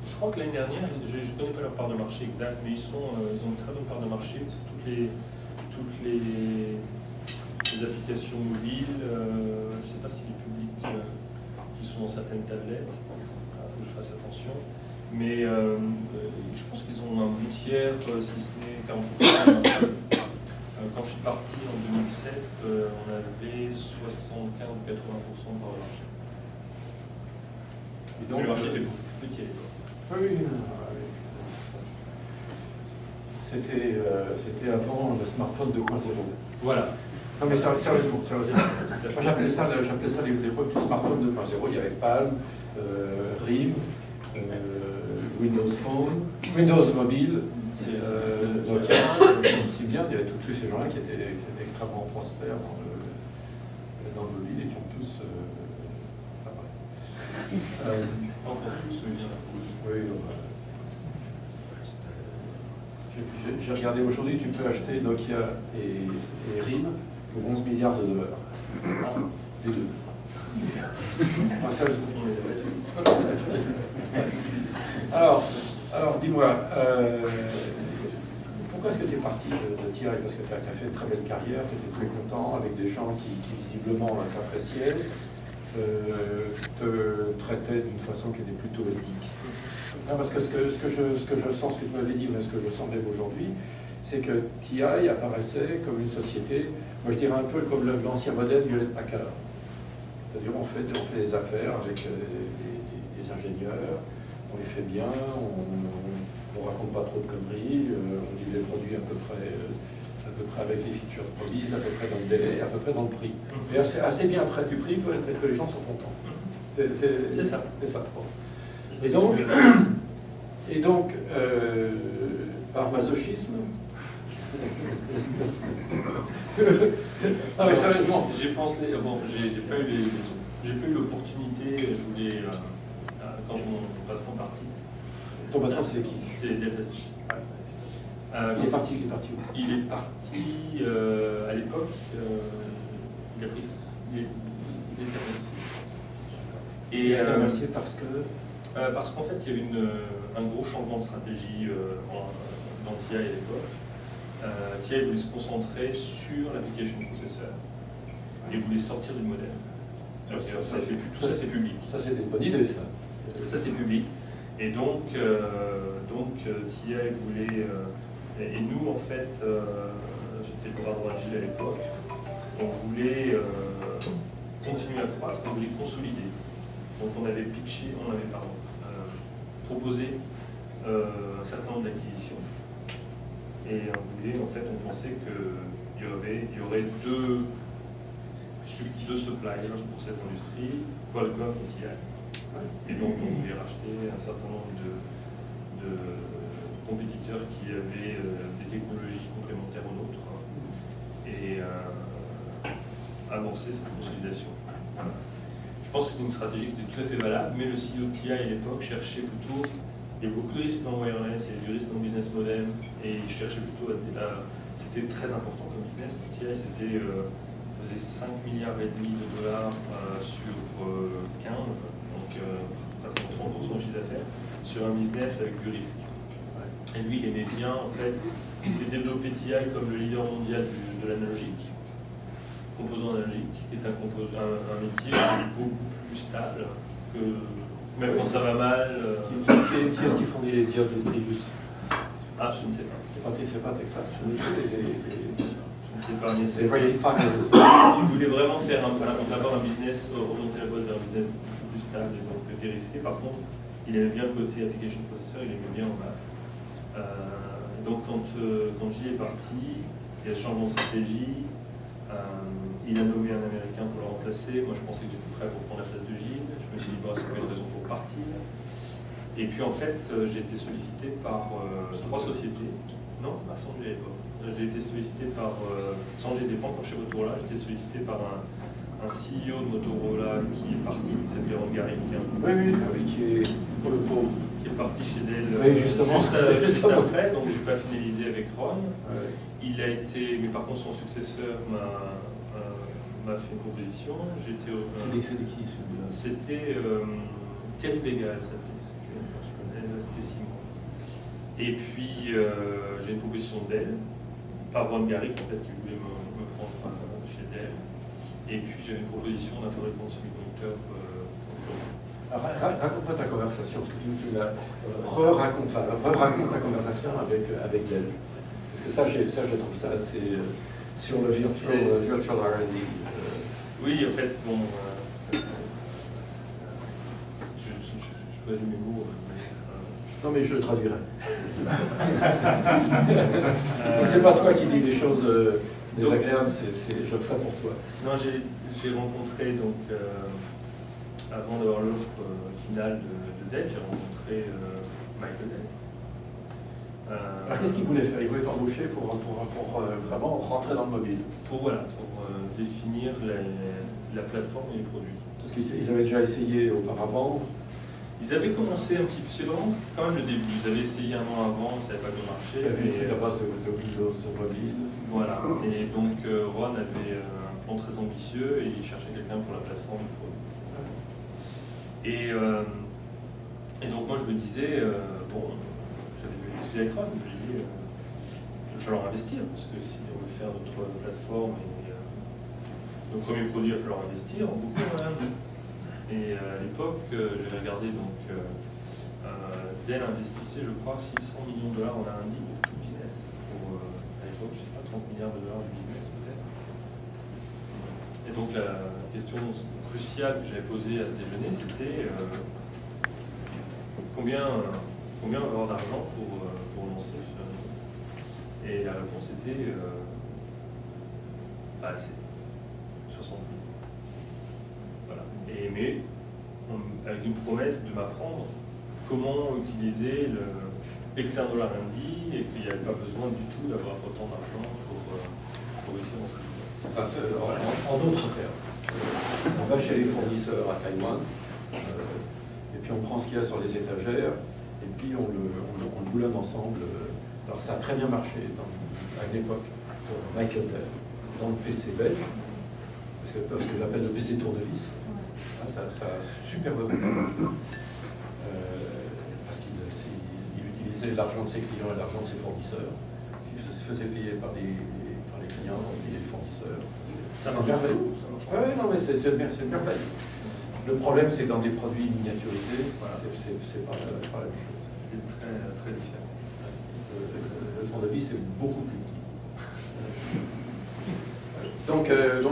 je crois que l'année dernière, je ne connais pas leur part de marché exacte, mais ils ont une très bonne part de marché pour toutes les applications mobiles. Je ne sais pas si les publics qui sont dans certaines tablettes, il faut que je fasse attention. Mais je pense qu'ils ont un bon tiers, si ce n'est 40%. Quand je suis parti en 2007, on avait 75 ou 80% de part de marché. Et donc, le marché était beaucoup plus petit à l'époque. Oui. C'était avant le smartphone 2.0. Voilà. Non mais sérieusement. Moi j'appelais ça l'époque du smartphone 2.0. Il y avait Palm, RIM, Windows Phone, Windows Mobile, Nokia, si bien, il y avait tous ces gens-là qui étaient extrêmement prospères dans le mobile et qui ont tous... Encore tous, oui. J'ai regardé aujourd'hui, tu peux acheter Nokia et RIM pour 11 milliards de dollars. Les deux. Sérieusement. Alors dis-moi, pourquoi est-ce que tu es parti de TI? Parce que tu as fait une très belle carrière, tu étais très content, avec des gens qui visiblement t'appréciaient, te traitaient d'une façon qui était plutôt éthique. Non, parce que ce que je sens, ce que tu m'avais dit, mais ce que je sens même aujourd'hui, c'est que TI apparaissait comme une société, moi je dirais un peu comme l'ancien modèle Hewlett-Packard. C'est-à-dire on fait des affaires avec des ingénieurs, on les fait bien, on raconte pas trop de conneries, on livre les produits à peu près avec les features promises, à peu près dans le délai, à peu près dans le prix. Et assez bien près du prix pour que les gens sont contents. C'est ça. C'est ça. Bon. Et donc par masochisme, ah mais sérieusement, j'ai pensé, bon, j'ai pas eu l'opportunité, je voulais, quand mon patron est parti. Ton patron c'est qui? C'était DFS. Il est parti où? Il est parti à l'époque, il était remercié. Et il a été remercié parce qu'en fait, il y avait un gros changement de stratégie dans TI à l'époque. TI voulait se concentrer sur l'application processeur et voulait sortir du modèle. Ça c'est public. Ça c'est une bonne idée ça. Ça c'est public. Et donc TI voulait, et nous en fait, j'étais le bras droit de Gilles à l'époque, on voulait continuer à croître, on voulait consolider. Donc on avait proposé un certain nombre d'acquisitions. Et on voulait, en fait, on pensait qu'il y aurait deux suppliers pour cette industrie, Qualcomm et TI. Et donc on voulait racheter un certain nombre de compétiteurs qui avaient des technologies complémentaires aux nôtres et amorcer cette consolidation. Voilà. Je pense que c'était une stratégie qui était tout à fait valable, mais le CEO de TI à l'époque cherchait plutôt. Il y a beaucoup de risques dans wireless, il y a du risque dans le business model, et il cherchait plutôt c'était très important comme business pour TI, c'était faisait 5,5 milliards de dollars sur 15, donc pratiquement 30% de chiffre d'affaires, sur un business avec du risque. Et lui, il aimait bien, en fait, il voulait développer TI comme le leader mondial de l'analogique, composant analogique, qui est un métier beaucoup plus stable que. Même quand ça va mal. Qui est-ce qui font les diodes de Trius? Ah, je ne sais pas. C'est pas Texas. Je ne sais pas, mais c'est il voulait vraiment faire d'abord un business, remonter la boîte vers un business beaucoup plus stable et donc dérisqué. Par contre, il aimait bien le côté application processor, il aimait bien en maths. Donc quand Gilles est parti, il y a ce changement de stratégie. Il a nommé un Américain pour le remplacer. Moi, je pensais que j'étais prêt pour prendre la place de Gilles. Je me suis dit, bon, c'est pas une raison pour partir. Et puis, en fait, j'ai été sollicité par 3 sociétés. Non, pas Sanjay à l'époque. J'ai été sollicité par. Sanjay n'est pas encore chez Motorola. J'ai été sollicité par un CEO de Motorola qui est parti, qui s'appelait Ron Gary. Qui est pour le pauvre. Qui est parti chez Dell juste après, donc je n'ai pas finalisé avec Ron. Ouais. Il a été, mais par contre, son successeur m'a fait une proposition. C'était qui celui-là? C'était Thierry Bégal, c'était 6 mois. Et puis j'ai une proposition d'elle, par Ron Garrick en fait, qui voulait me prendre chez Dell. Et puis j'avais une proposition d'un fabricant de semi-conducteurs. Raconte-moi ta conversation, parce que tu raconte ta conversation avec Dell. Parce que ça, je trouve ça assez sur le virtual R&D. Oui, en fait, bon, je choisis mes mots. Non, mais je le traduirai. C'est pas toi qui dis des choses désagréables, je le ferai pour toi. Non, j'ai rencontré, donc, avant d'avoir l'offre finale de Dell, j'ai rencontré Michael Dell. Alors qu'est-ce qu'il voulait faire? Il voulait t'embaucher pour vraiment rentrer dans le mobile. Pour définir la plateforme et les produits. Parce qu'ils avaient déjà essayé auparavant. Ils avaient commencé un petit peu, c'est vraiment quand même le début. Ils avaient essayé un an avant, ça n'avait pas bien marché. Il y avait une truc à base de Windows mobile. Voilà, et donc Ron avait un plan très ambitieux et il cherchait quelqu'un pour la plateforme et le produit. Et Et donc moi je me disais, j'avais discuté avec Ron, je lui ai dit, il va falloir investir, parce que si on veut faire notre plateforme et nos premiers produits, il va falloir investir beaucoup en R&D. Et à l'époque, j'avais regardé, donc Dell investissait, je crois, 600 millions de dollars en R&D pour tout business. À l'époque, je ne sais pas, 30 milliards de dollars de business peut-être. Et donc la question cruciale que j'avais posée à ce déjeuner, c'était combien on va avoir d'argent pour lancer ce... Et la réponse était pas assez. 60 000. Voilà. Mais avec une promesse de m'apprendre comment utiliser l'external R&D et qu'il n'y avait pas besoin du tout d'avoir autant d'argent pour réussir dans ce business. Ça, en d'autres termes, on va chez les fournisseurs à Taïwan, et puis on prend ce qu'il y a sur les étagères, et puis on le boulonne ensemble. Alors ça a très bien marché à une époque pour Michael Dell, dans le PC belge, parce que j'appelle le PC tournevis. Ça a superbement marché. Parce qu'il utilisait l'argent de ses clients et l'argent de ses fournisseurs. Il se faisait payer par les clients, on payait les fournisseurs. Ça marche merveilleux. Oui, non, mais c'est merveilleux. Le problème, c'est que dans des produits miniaturisés, c'est pas la même chose. C'est très, très différent. Le tournevis, c'est beaucoup plus petit. Donc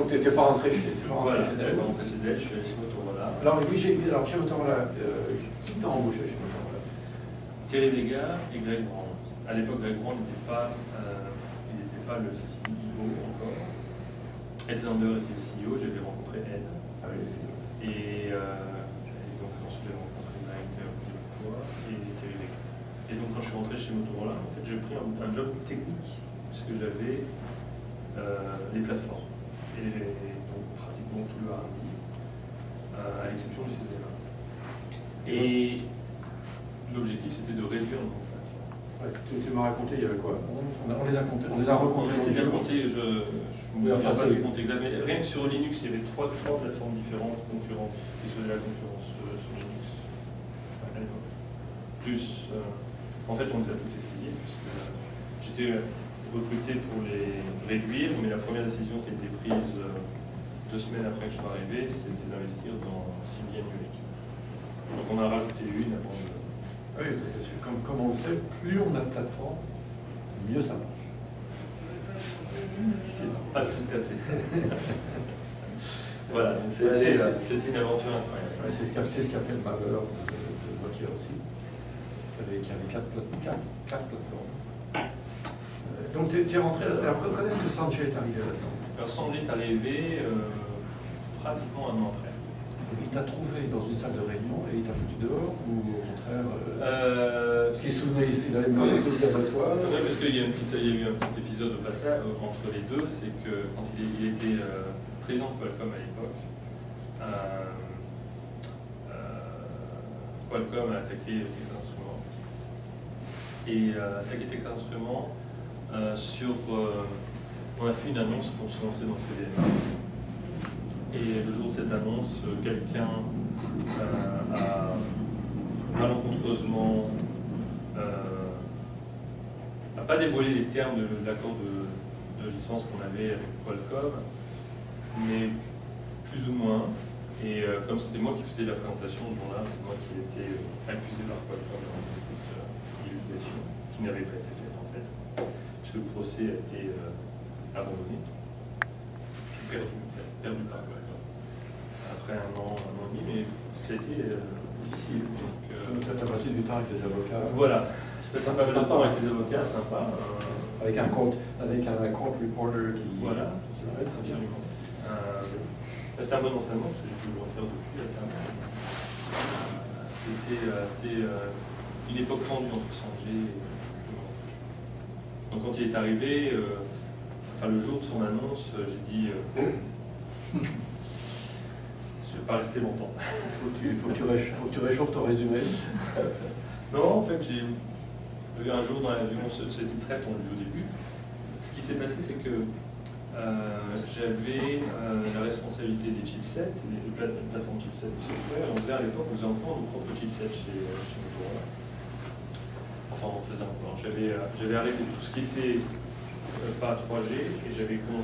tu n'étais pas rentré chez Dell. Je suis pas rentré chez Dell, je suis allé chez Motorola. Alors oui, chez Motorola, qui t'a embauché chez Motorola? Terry Vega et Greg Brand. À l'époque, Greg Brand n'était pas le CEO encore. Ed Zander était CEO, j'avais rencontré Ed. Ah oui. Et donc ensuite j'ai rencontré Greg plusieurs fois et Terry Vega. Et donc quand je suis rentré chez Motorola, en fait j'ai pris un job technique, puisque j'avais les plateformes. Et donc pratiquement tout le R&D, à l'exception du CDMA. Et l'objectif c'était de réduire le nombre de plateformes. Ouais, tu m'as raconté, il y avait quoi? On les a comptés, on les a recomptés. C'est bien compté, je me souviens pas du compte exact, mais rien que sur Linux, il y avait trois plateformes différentes concurrentes qui se faisaient la concurrence sur Linux à l'époque. Plus, en fait, on les a toutes essayées, parce que j'étais recruté pour les réduire, mais la première décision qui a été prise 2 semaines après que je sois arrivé, c'était d'investir dans Symbian numérique. Donc on a rajouté une avant de... Oui, parce que comme on le sait, plus on a de plateformes, mieux ça marche. C'est pas tout à fait ça. Voilà, donc c'était une aventure incroyable. Ouais, c'est ce qui a fait le malheur de Nokia aussi, qui avait 4 plateformes. Donc tu es rentré, alors quand est-ce que Sanjay est arrivé là-dedans? Alors Sanjay est arrivé pratiquement 1 an après. Il t'a trouvé dans une salle de réunion et il t'a foutu dehors, ou au contraire parce qu'il se souvenait, il avait demandé ce souvenir de toi? Oui, parce qu'il y a eu un petit épisode au passage entre les deux, c'est que quand il était président de Qualcomm à l'époque, Qualcomm a attaqué Texas Instruments. Et attaqué Texas Instruments on a fait une annonce pour se lancer dans le CDMA. Et le jour de cette annonce, quelqu'un a malencontreusement n'a pas dévoilé les termes de l'accord de licence qu'on avait avec Qualcomm, mais plus ou moins. Et comme c'était moi qui faisais la présentation ce jour-là, c'est moi qui ai été accusé par Qualcomm d'avoir fait cette divulgation, qui n'avait pas été faite en fait, puisque le procès a été abandonné, puis perdu par Qualcomm. Après un an et demi, mais c'était difficile. Tu as passé du temps avec les avocats. Voilà, j'ai passé un peu de temps avec les avocats, sympa. Avec un court reporter qui... Voilà, absolument. C'était un bon entraînement, parce que j'ai pu le refaire depuis assez. C'était une époque tendue entre Sanjay et moi. Donc quand il est arrivé, le jour de son annonce, j'ai dit je ne vais pas rester longtemps. Faut que tu réchauffes ton résumé. Non, en fait, j'ai eu un jour dans l'avion, c'était très tendu au début. Ce qui s'est passé, c'est que j'avais la responsabilité des chipsets, des plateformes chipsets et software. On faisait à l'époque, on faisait encore nos propres chipsets chez Motorola. Enfin, on faisait encore. J'avais arrêté tout ce qui était pas 3G et j'avais besoin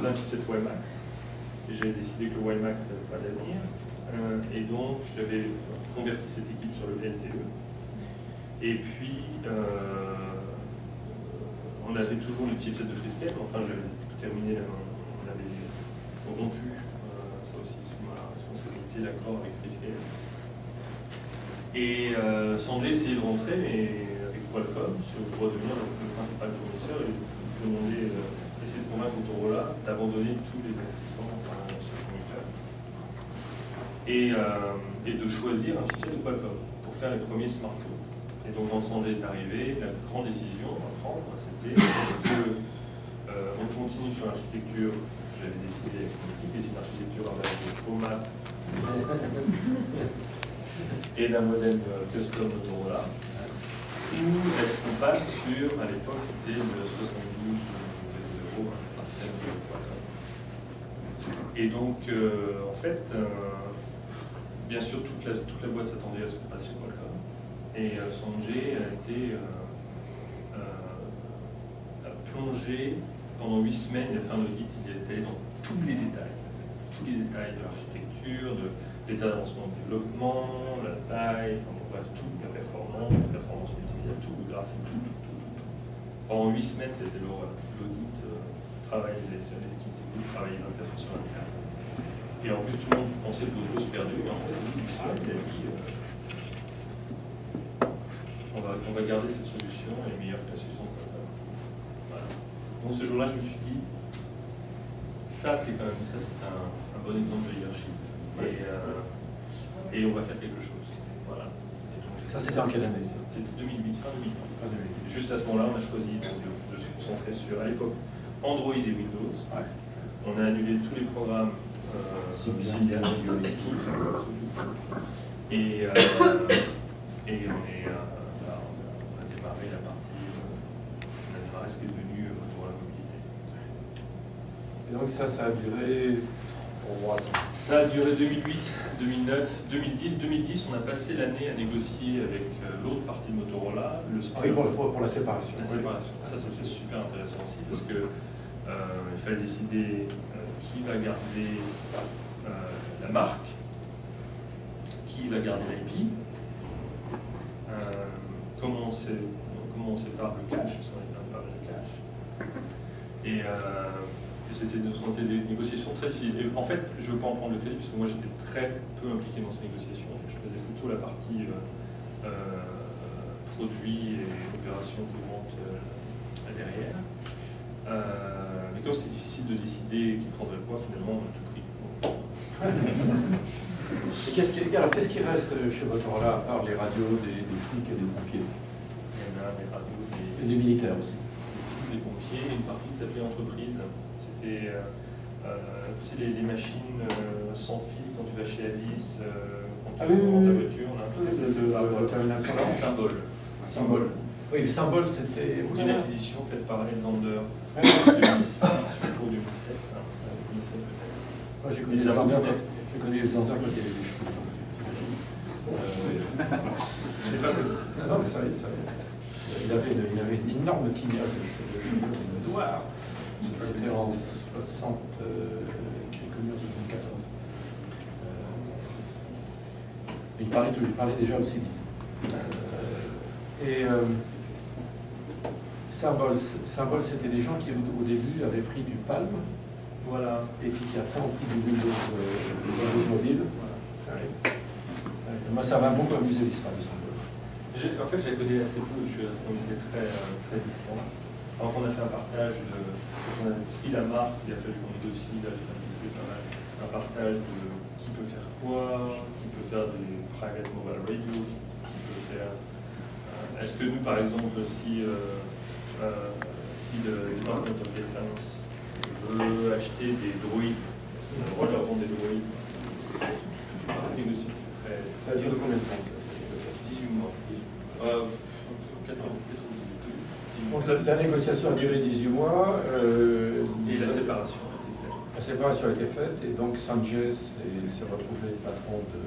d'un chipset WiMAX. Et j'ai décidé que le WiMAX n'avait pas d'avenir. Et donc, j'avais converti cette équipe sur le LTE. Et puis, on avait toujours le chipset de Freescale. Enfin, j'avais terminé, on avait rompu, ça aussi sous ma responsabilité, l'accord avec Freescale. Et Sanjay essayait de rentrer, mais avec Qualcomm, pour devenir le principal fournisseur, et essayer de convaincre Motorola d'abandonner tous les investissements sur le fournisseur. Et de choisir un chipset de Qualcomm pour faire les premiers smartphones. Et donc quand Sanjay est arrivé, la grande décision à prendre, c'était est-ce qu'on continue sur l'architecture que j'avais décidé avec mon équipe, qui est une architecture à base de FOMAP et d'un modèle custom Motorola, ou est-ce qu'on passe sur, à l'époque c'était le 72 euros par celle de Qualcomm. Et donc en fait, bien sûr toute la boîte s'attendait à ce qu'on passe chez Qualcomm. Et Sanjay a été plongé pendant 8 semaines, il a fait un audit, il est allé dans tous les détails de l'architecture, de l'état d'avancement de développement, la taille, enfin bon, bref, tout, la performance multimédia, tout, le graphique, tout. Pendant 8 semaines, c'était l'audit, travailler les équipes techniques, travailler 24 heures sur 24. Et en plus, tout le monde pensait que l'auto se perdait, et en fait, au bout de 8 semaines, il a dit on va garder cette solution, elle est meilleure que la solution de Qualcomm. Voilà. Donc ce jour-là, je me suis dit, ça c'est un bon exemple de leadership. Et on va faire quelque chose. Voilà. Ça c'était en quelle année? C'était 2008, fin 2008. Juste à ce moment-là, on a choisi de se concentrer sur, à l'époque, Android et Windows. Ouais. On a annulé tous les programmes Symbian, et on a démarré la partie, on a démarré ce qui est devenu Motorola Mobilité. Et donc ça a duré 3 ans. Ça a duré 2008, 2009, 2010. 2010, on a passé l'année à négocier avec l'autre partie de Motorola, le split. Oui, pour la séparation. La séparation. Ça c'est super intéressant aussi parce que il fallait décider qui va garder la marque, qui va garder l'IP. Comment on sépare le cache, parce qu'on est un peu de cache. Et c'était des négociations très difficiles. Et en fait, je ne veux pas en prendre le crédit, parce que moi j'étais très peu impliqué dans ces négociations. Je faisais plutôt la partie produit et opération de vente derrière. Mais comme c'était difficile de décider qui prendrait quoi, finalement on a tout pris. Et qu'est-ce qui reste chez Motorola, à part les radios des flics et des pompiers? Il y en a des radios, et des militaires aussi. Des pompiers, et une partie qui s'appelait entreprise. C'était les machines sans fil quand tu vas chez Avis, quand tu vends ta voiture. C'est un symbole. Symbole. Oui, le symbole c'était. Une acquisition faite par Alexander 2006 pour 2007. Moi j'ai connu les Andeurs quand il y avait des cheveux. Non, mais ça il avait une énorme tignasse de cheveux noirs. C'était en 60, qui est connu en 74. Il parlait déjà aussi vite. Symbole, c'était des gens qui au début avaient pris du Palm. Voilà. Et qui après ont pris du Windows mobile. Voilà. Moi, ça m'a beaucoup amusé l'histoire de Symbole. En fait, je la connais assez peu, je suis resté très, très distant. Alors qu'on a fait un partage on a pris la marque, il a fallu qu'on négocie, là, un partage de qui peut faire quoi, qui peut faire des private mobile radio, qui peut faire. Est-ce que nous, par exemple, si le Department of Defense veut acheter des droïdes, est-ce qu'on a le droit de leur vendre des droïdes? Négocier. Ça a duré combien de temps? 18 mois. 14. On donc la négociation a duré 18 mois. Et la séparation a été faite. La séparation a été faite et donc Sanchez s'est retrouvé patron de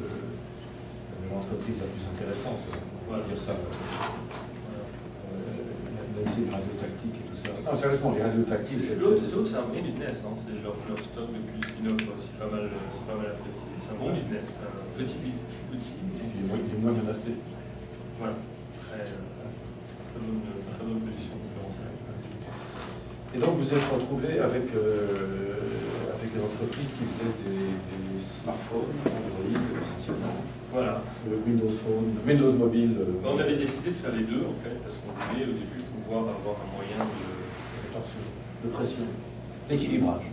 l'entreprise la plus intéressante, on va dire ça. Même si les radiotactiques et tout ça. Non, sérieusement, les radiotactiques, c'est... L'autre, c'est un bon business, hein. C'est leur stock depuis le spin-off, c'est pas mal apprécié. C'est un bon business, un petit. Il est moins menacé. Voilà, très bonne position concurrentielle. Et donc vous êtes retrouvé avec une entreprise qui faisait des smartphones, Android essentiellement. Voilà. Windows Phone, Windows Mobile. On avait décidé de faire les deux en fait, parce qu'on voulait au début pouvoir avoir un moyen de pression, d'équilibrage.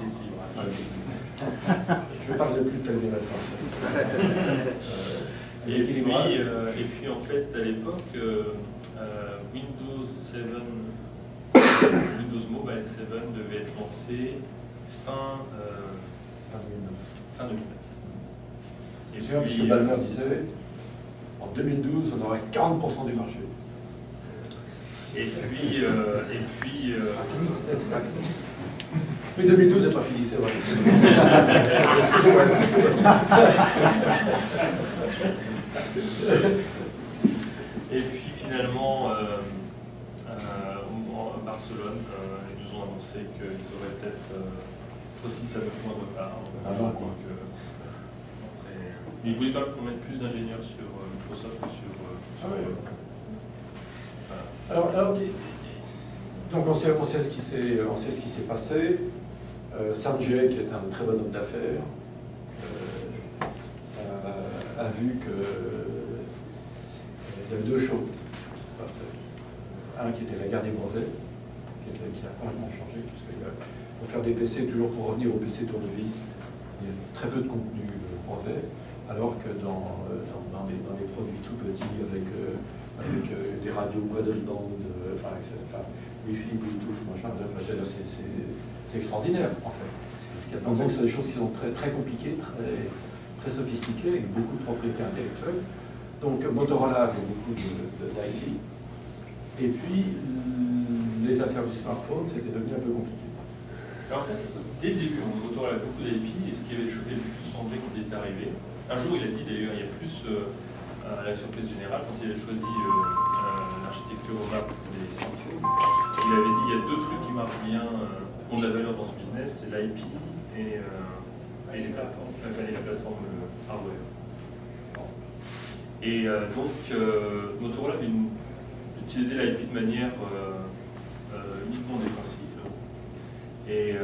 Je parle plus tel des français. Et puis en fait à l'époque, Windows 7, Windows Mobile 7 devait être lancé fin 2009. Et c'est sûr, puisque Ballmer disait, en 2012, on aurait 40% du marché. Et puis mais 2012 n'est pas fini, c'est vrai. Excusez-moi. Et puis finalement, à Barcelone, ils nous ont annoncé qu'ils auraient peut-être aussi 6 à 9 mois de retard. Ils ne voulaient pas qu'on mette plus d'ingénieurs sur Microsoft que sur Alors, donc on sait ce qui s'est passé. Sanjay, qui est un très bon homme d'affaires, a vu que il y avait deux choses qui se passaient. Un qui était la guerre des brevets, qui a complètement changé, puisque pour faire des PC, toujours pour revenir au PC tournevis, il y a très peu de contenu brevet, alors que dans des produits tout petits avec des radios quadriband, Wi-Fi, Bluetooth, machin, c'est extraordinaire en fait. Donc c'est des choses qui sont très, très compliquées, très sophistiquées, avec beaucoup de propriétés intellectuelles. Donc Motorola avait beaucoup d'IP. Et puis les affaires du smartphone, c'était devenu un peu compliqué. Alors en fait, dès le début, Motorola avait beaucoup d'IP, et ce qui avait choqué le plus Sanjay quand il est arrivé, un jour il a dit d'ailleurs, il y a plus à la surprise générale, quand il a choisi l'architecture OMAP pour les smartphones, il avait dit il y a deux trucs qui marchent bien, ont de la valeur dans ce business, c'est l'IP et les plateformes, enfin la plateforme hardware. Et donc Motorola avait utilisé l'IP de manière uniquement défensive. Et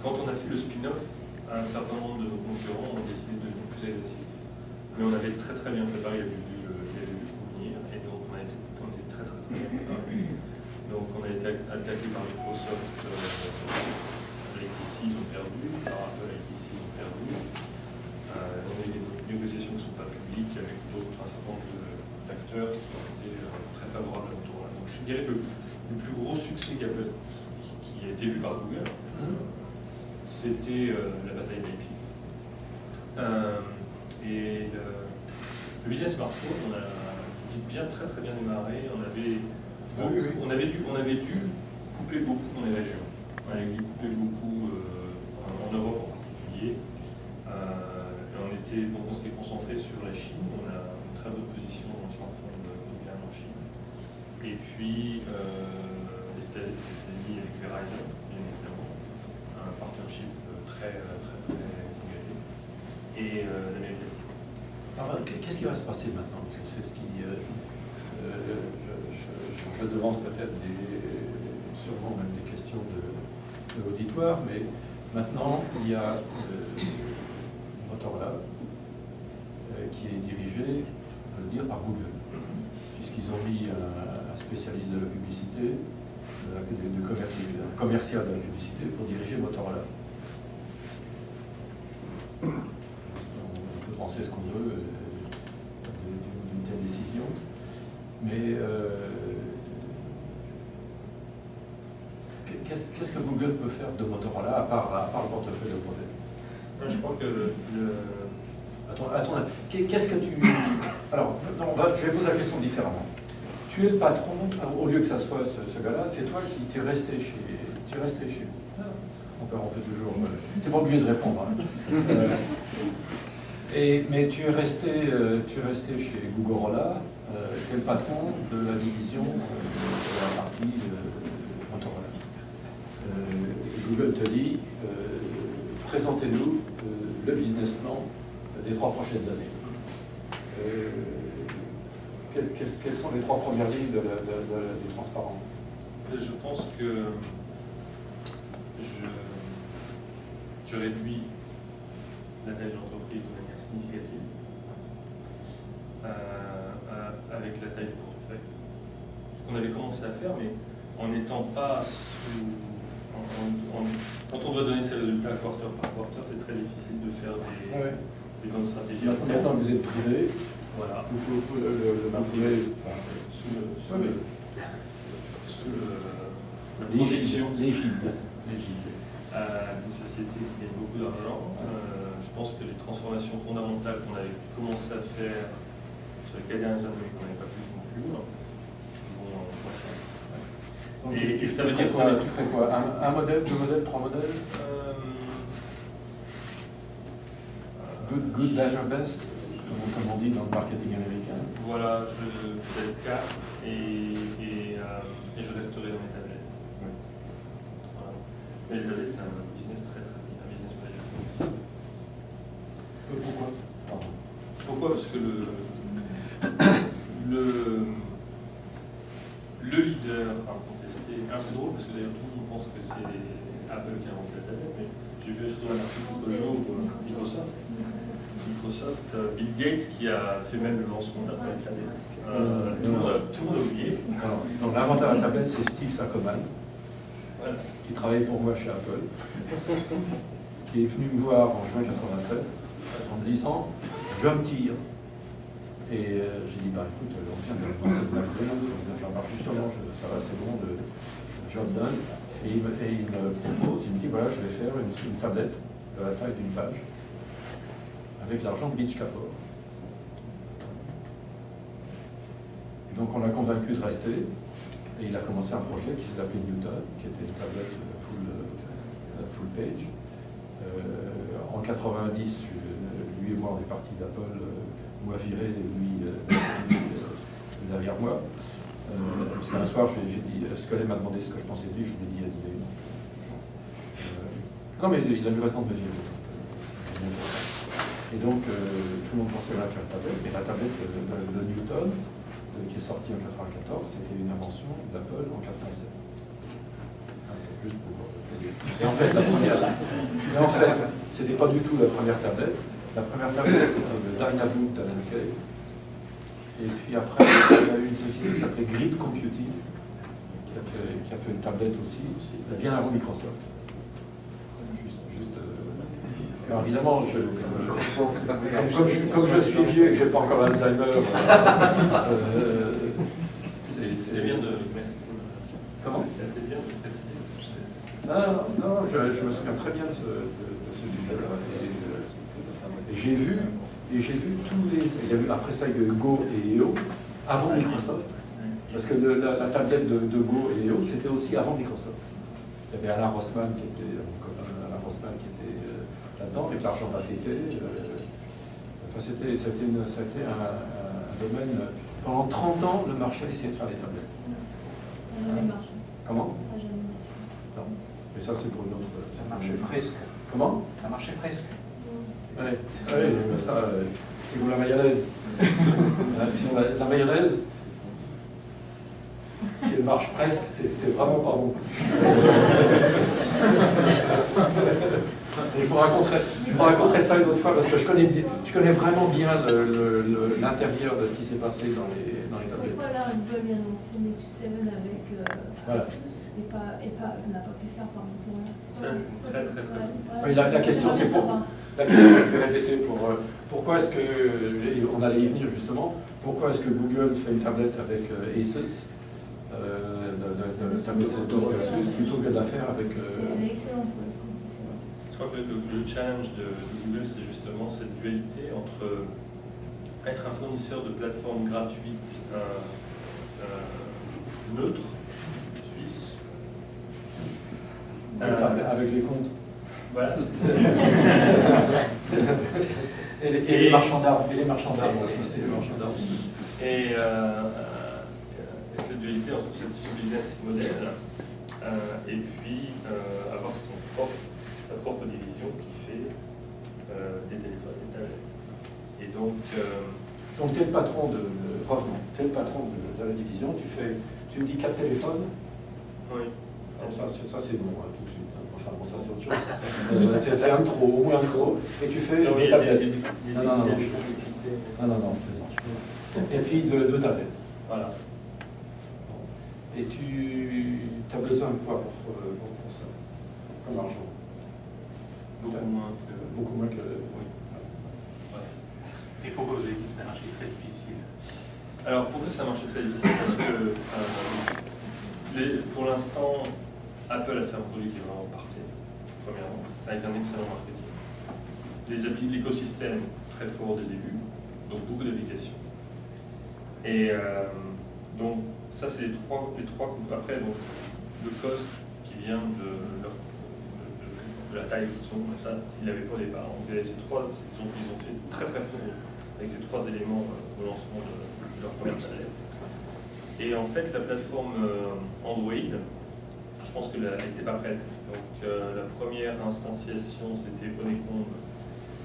quand on a fait le spin-off, un certain nombre de nos concurrents ont décidé de devenir plus agressifs. Mais on avait très très bien préparé, il avait vu venir, et donc on était très très bien préparé. Donc on a été attaqué par Microsoft, avec ici ils ont perdu, par Apple avec ici ils ont perdu. On a eu des négociations qui ne sont pas publiques avec d'autres, un certain nombre d'acteurs qui ont été très favorables à Motorola. Donc je dirais que le plus gros succès qui a été vu par Google, c'était la bataille d'IP. Et le business smartphone, on a bien très très bien démarré. On avait dû couper beaucoup dans les régions. On avait dû couper beaucoup en Europe en particulier. Donc on s'était concentré sur la Chine. On a une très bonne position dans le smartphone moderne en Chine. Et puis les États-Unis avec Verizon, bien évidemment, un partnership très engagé. Et l'Amérique latine. Alors, qu'est-ce qui va se passer maintenant? Parce que c'est ce qui. Je devance peut-être sûrement même des questions de l'auditoire, mais maintenant il y a Motorola qui est dirigé, on peut le dire, par Google, puisqu'ils ont mis un spécialiste de la publicité, un commercial de la publicité pour diriger Motorola. On peut penser ce qu'on veut d'une telle décision, mais qu'est-ce que Google peut faire de Motorola à part le portefeuille de brevet? Je crois que Attends, qu'est-ce que tu... Alors, non, je vais poser la question différemment. tu es le patron, au lieu que ça soit ce gars-là, c'est toi qui t'es resté chez. Tu es resté chez. On peut toujours. Tu n'es pas obligé de répondre. Hein. Mais tu es resté chez Gugorola, qui est le patron de la division de la partie Motorola. Google te dit, présentez-nous le business plan des 3 prochaines années. Quelles sont les 3 premières lignes du transparent? Je pense que je réduis la taille de l'entreprise de manière significative avec la taille du portefeuille. Ce qu'on avait commencé à faire, mais en n'étant pas sous... quand on doit donner ses résultats quarter par quarter, c'est très difficile de faire des bonnes stratégies. Maintenant que vous êtes privé, voilà. il faut le privé sous la l'égide. protection d'une société qui gagne beaucoup d'argent. Je pense que les transformations fondamentales qu'on avait commencé à faire sur les 4 dernières années, qu'on n'avait pas pu conclure, vont continuer. Et ça veut dire quoi? Tu ferais quoi? Un modèle, 2 modèles, 3 modèles? Good, better, best, comme on dit dans le marketing américain. Voilà, peut-être 4 et je resterai dans mes tablettes. Oui. Voilà. Mais les tablettes, c'est un business un business manager. Pourquoi? Pourquoi? Parce que le leader incontesté. Alors c'est drôle parce que d'ailleurs tout le monde pense que c'est Apple qui a inventé la tablette, mais j'ai vu acheter un article l'autre jour Microsoft, Bill Gates qui a fait même le lancement de la première tablette. Tout le monde a oublié. Donc l'inventeur de la tablette, c'est Steve Sakoman, Voilà. qui travaillait pour moi chez Apple, qui est venu me voir en juin 87 en me disant « je me tire ». Et j'ai dit, écoute, on vient de lancer de McLean, on vient de faire marche justement, ça va, c'est bon, le job done. Et il me propose, il me dit, voilà, je vais faire une tablette de la taille d'une page, avec l'argent de Beach Kapor. Et donc on l'a convaincu de rester, et il a commencé un projet qui s'est appelé Newton, qui était une tablette full page. En 90, lui et moi, on est partis d'Apple, moi viré, lui derrière moi. Parce qu'un soir, j'ai dit, Scully m'a demandé ce que je pensais de lui, je lui ai dit à dîner. Non, mais il a eu raison de me virer. Et donc, tout le monde pensait à faire une tablette, mais la tablette de Newton, qui est sortie en 94, c'était une invention d'Apple en 87. Juste pour et en fait, c'était pas du tout la première tablette. La première tablette, c'était le Dynabook d'Alan Kay. Et puis après, il y a eu une société qui s'appelait Grid Computing, qui a fait une tablette aussi, bien avant Microsoft. Alors évidemment, comme je suis vieux et que je n'ai pas encore Alzheimer, c'est bien de... Comment? C'est bien de préciser. Non, je me souviens très bien de ce sujet-là. Et j'ai vu tous les... Il y a eu, après ça, il y a eu Go et EO, avant Microsoft. Parce que la tablette de Go et EO, c'était aussi avant Microsoft. Il y avait Alain Rossmann qui était là-dedans, avec l'argent d'ATT. Enfin, c'était un domaine... Pendant 30 ans, le marché a essayé de faire des tablettes. Ça n'a jamais marché. Comment? Ça n'a jamais marché. Non. Mais ça, c'est pour une autre... Ça marchait presque. Comment? Ça marchait presque. Oui, mais ça, c'est comme la mayonnaise. La mayonnaise, si elle marche presque, c'est vraiment pas bon. Il faut raconter ça une autre fois parce que je connais vraiment bien l'intérieur de ce qui s'est passé dans les tablettes. Pourquoi là, Google vient d'annoncer Nexus 7 avec Voilà. Asus et n'a pas pu faire par Motorola? C'est très, très, très Oui, la question, c'est pourquoi. La question, je vais répéter, pourquoi est-ce que, on allait y venir justement, pourquoi est-ce que Google fait une tablette avec Asus, de tablette Asus, plutôt que de la faire avec... C'est excellent pour le coup. Je crois que le challenge de Google, c'est justement cette dualité entre être un fournisseur de plateformes gratuites neutre, suisse. Enfin, avec les comptes. Voilà. Et les marchands d'arbres, aussi, c'est les marchands d'arbres suisses. Et cette dualité entre son business model et puis avoir sa propre division qui fait des téléphones, des tablettes. Et donc tu es le patron tu es le patron de la division, tu me dis 4 téléphones. oui. Alors ça c'est bon, hein, tout de suite. Enfin bon, ça c'est autre chose. C'est un trop, au moins un trop. Et tu fais Non, deux tablettes. il y a Non, des complexités. non, je plaisante. Et puis deux tablettes. Voilà. Et tu as besoin de quoi pour ça, comme argent? Beaucoup moins que. Oui. Ouais. Et pourquoi vous avez dit que c'était un marché très difficile? Alors pourquoi c'est un marché très difficile? Parce que pour l'instant, Apple a fait un produit qui est vraiment parfait, premièrement, avec un excellent marketing. L'écosystème très fort dès le début, donc beaucoup d'applications. Et donc ça c'est les trois après donc le cost qui vient de la taille qu'ils ont, ça ils l'avaient pas au départ. Donc ils ont fait très fort avec ces trois éléments au lancement de leur première tablette. Et en fait la plateforme Android, je pense qu'elle n'était pas prête. Donc la première instanciation c'était Honeycomb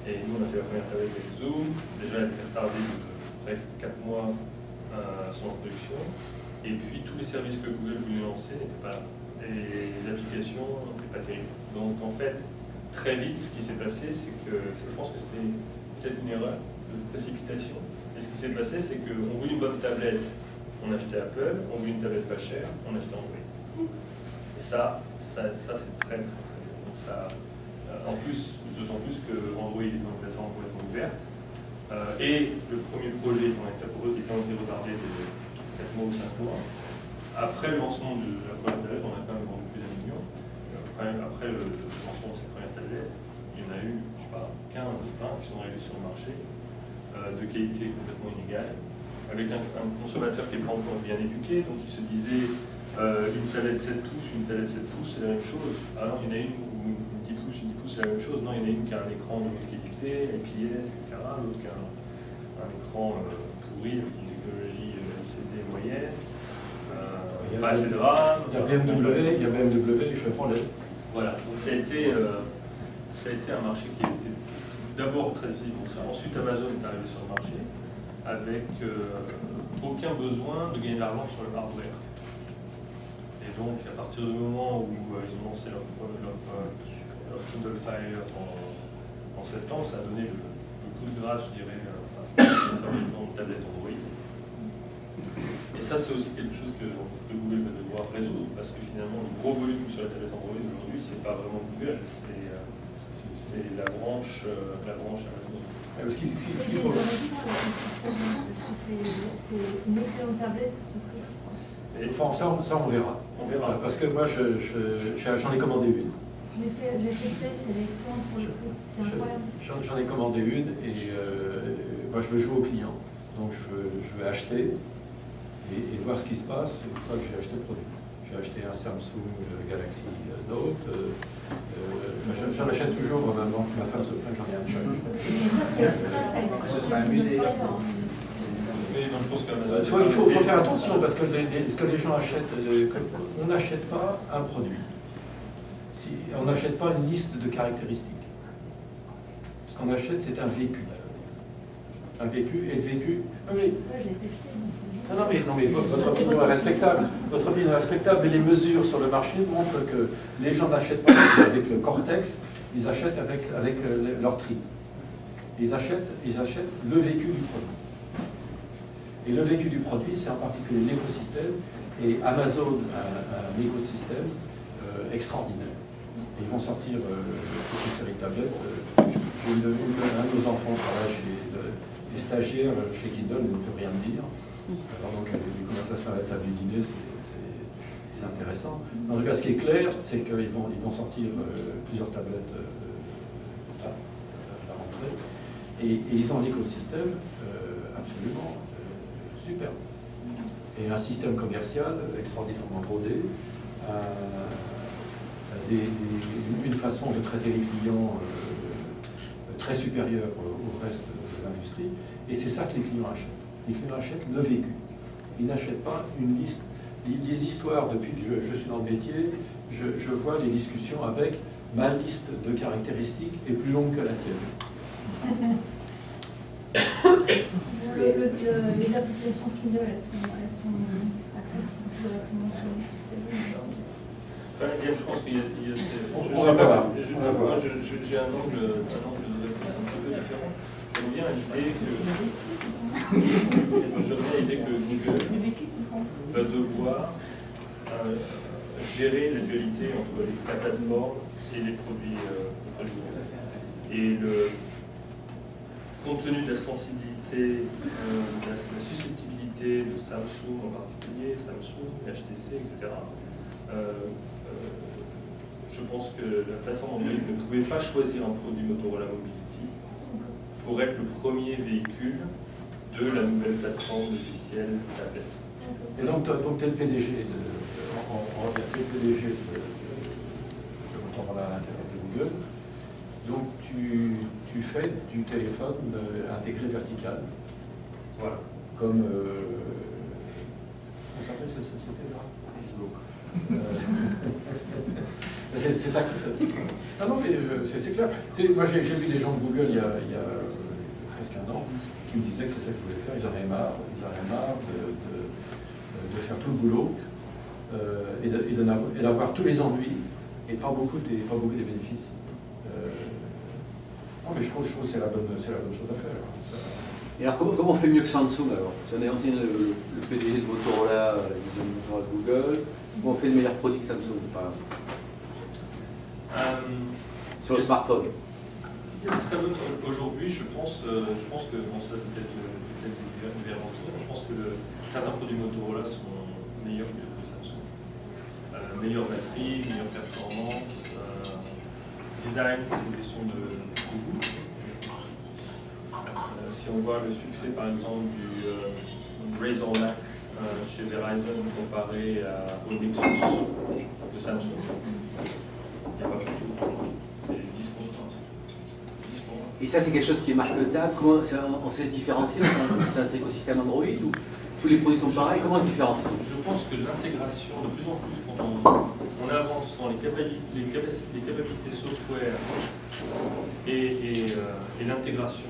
et nous on a fait la première tablette avec Zoom. Déjà elle était retardée de près de 4 mois son introduction. Et puis tous les services que Google voulait lancer n'étaient pas là. Et les applications n'étaient pas terribles. Donc en fait, très vite, ce qui s'est passé, c'est que, je pense que c'était peut-être une erreur de précipitation. Et ce qui s'est passé, c'est qu'on voulait une bonne tablette, on achetait Apple, on voulait une tablette pas chère, on achetait Android. Et ça c'est très bien. Donc ça, en plus, d'autant plus que Android est une plateforme complètement ouverte. Et le premier projet dont on était amoureux était retardé de 4 mois ou 5 mois. Après le lancement de la première tablette, on a quand même vendu plus d'1 million. Après le lancement de cette première tablette, il y en a eu, je sais pas, 15 ou 20 qui sont arrivés sur le marché, de qualité complètement inégale, avec un consommateur qui n'est pas encore bien éduqué, donc il se disait une tablette 7 pouces, une tablette 7 pouces, c'est la même chose. Ah non, il y en a une où 10 pouces, c'est la même chose. Non, il y en a une qui a un écran de bonne qualité, IPS, etc. L'autre qui a un écran pourri, avec une technologie LCD moyenne. Pas assez de RAM. Il y a BMW et Chevrolet. Voilà, donc ça a été un marché qui a été d'abord très difficile pour ça. Ensuite, Amazon est arrivé sur le marché avec aucun besoin de gagner de l'argent sur le hardware. Et donc, à partir du moment où ils ont lancé leur Kindle Fire en septembre, ça a donné le coup de grâce, je dirais, aux fabricants de tablettes Android. Et ça, c'est aussi quelque chose que Google va devoir résoudre, parce que finalement, le gros volume sur la tablette Android aujourd'hui, c'est pas vraiment Google, c'est la branche Amazon. Ce qu'il faut... C'est une excellente tablette pour ce prix. Enfin, ça, on verra. On verra. Parce que moi, j'en ai commandé une. J'ai fait le test, c'est excellent pour le prix. C'est incroyable. J'en ai commandé une et moi, je veux jouer au client. Donc, je veux acheter et voir ce qui se passe une fois que j'ai acheté le produit. J'ai acheté un Samsung Galaxy Note. J'en achète toujours, maintenant que ma femme se plaint, j'en ai un chaque. Mais ça explose un musée. Mais non, je pense qu'Amazon. Il faut faire attention parce que ce que les gens achètent, on n'achète pas un produit. On n'achète pas une liste de caractéristiques. Ce qu'on achète, c'est un vécu. Un vécu, et le vécu. Oui. Moi, je l'ai testé. Non, mais votre opinion est respectable. Votre opinion est respectable, mais les mesures sur le marché montrent que les gens n'achètent pas avec le Cortex, ils achètent avec leur trip. Ils achètent le vécu du produit. Et le vécu du produit, c'est en particulier l'écosystème, et Amazon a un écosystème extraordinaire. Et ils vont sortir toute une série de tablettes. Un de nos enfants travaille chez des stagiaires chez Kindle, il ne peut rien me dire. Alors donc les conversations à la table du dîner, c'est intéressant. En tout cas, ce qui est clair, c'est qu'ils vont sortir plusieurs tablettes à la rentrée. Et ils ont un écosystème absolument superbe. et un système commercial extraordinairement rodé, une façon de traiter les clients très supérieure au reste de l'industrie, et c'est ça que les clients achètent. Les clients achètent le vécu. Ils n'achètent pas une liste. Les histoires, depuis que je suis dans le métier, je vois les discussions avec ma liste de caractéristiques est plus longue que la tienne. Les applications Kindle, elles sont accessibles directement sur le site. Je pense qu'il y a On va voir. j'ai un angle de réponse un petit peu différent. J'aime bien l'idée que Google va devoir gérer la dualité entre la plateforme et les produits et compte tenu de la sensibilité, de la susceptibilité de Samsung en particulier, Samsung, HTC, etc. Je pense que la plateforme Android ne pouvait pas choisir un produit Motorola Mobility pour être le premier véhicule de la nouvelle plateforme logicielle tablette. Et donc tu es le PDG on revient, tu es le PDG de Motorola à l'intérieur de Google. Donc tu fais du téléphone intégré vertical. Voilà. Comme comment s'appelle cette société-là? C'est ça qui fait. Ah non, mais c'est clair. Moi, j'ai vu des gens de Google il y a presque un an qui me disaient que c'est ça qu'ils voulaient faire. Ils en avaient marre de faire tout le boulot et d'avoir tous les ennuis et pas beaucoup des bénéfices. Non, mais je trouve que c'est la bonne chose à faire. Ça... Et alors, comment on fait mieux que Samsung alors? Si on est ancien le PDG de Motorola, de Google, comment on fait de meilleurs produits que Samsung, par exemple? Sur le smartphone. Aujourd'hui, je pense que, bon, ça c'est peut-être du verre entier, je pense que certains produits Motorola sont meilleurs que Samsung. Meilleure batterie, meilleure performance, design, c'est une question de goût. Si on voit le succès par exemple du Razr Max chez Verizon comparé au Nexus de Samsung, il n'y a pas photo. C'est 10 contre 1. Et ça, c'est quelque chose qui est marketable. Comment on sait se différencier? C'est un écosystème Android ou tous les produits sont pareils? Comment on se différencie? Je pense que l'intégration, de plus en plus, quand on avance dans les capacités software et l'intégration,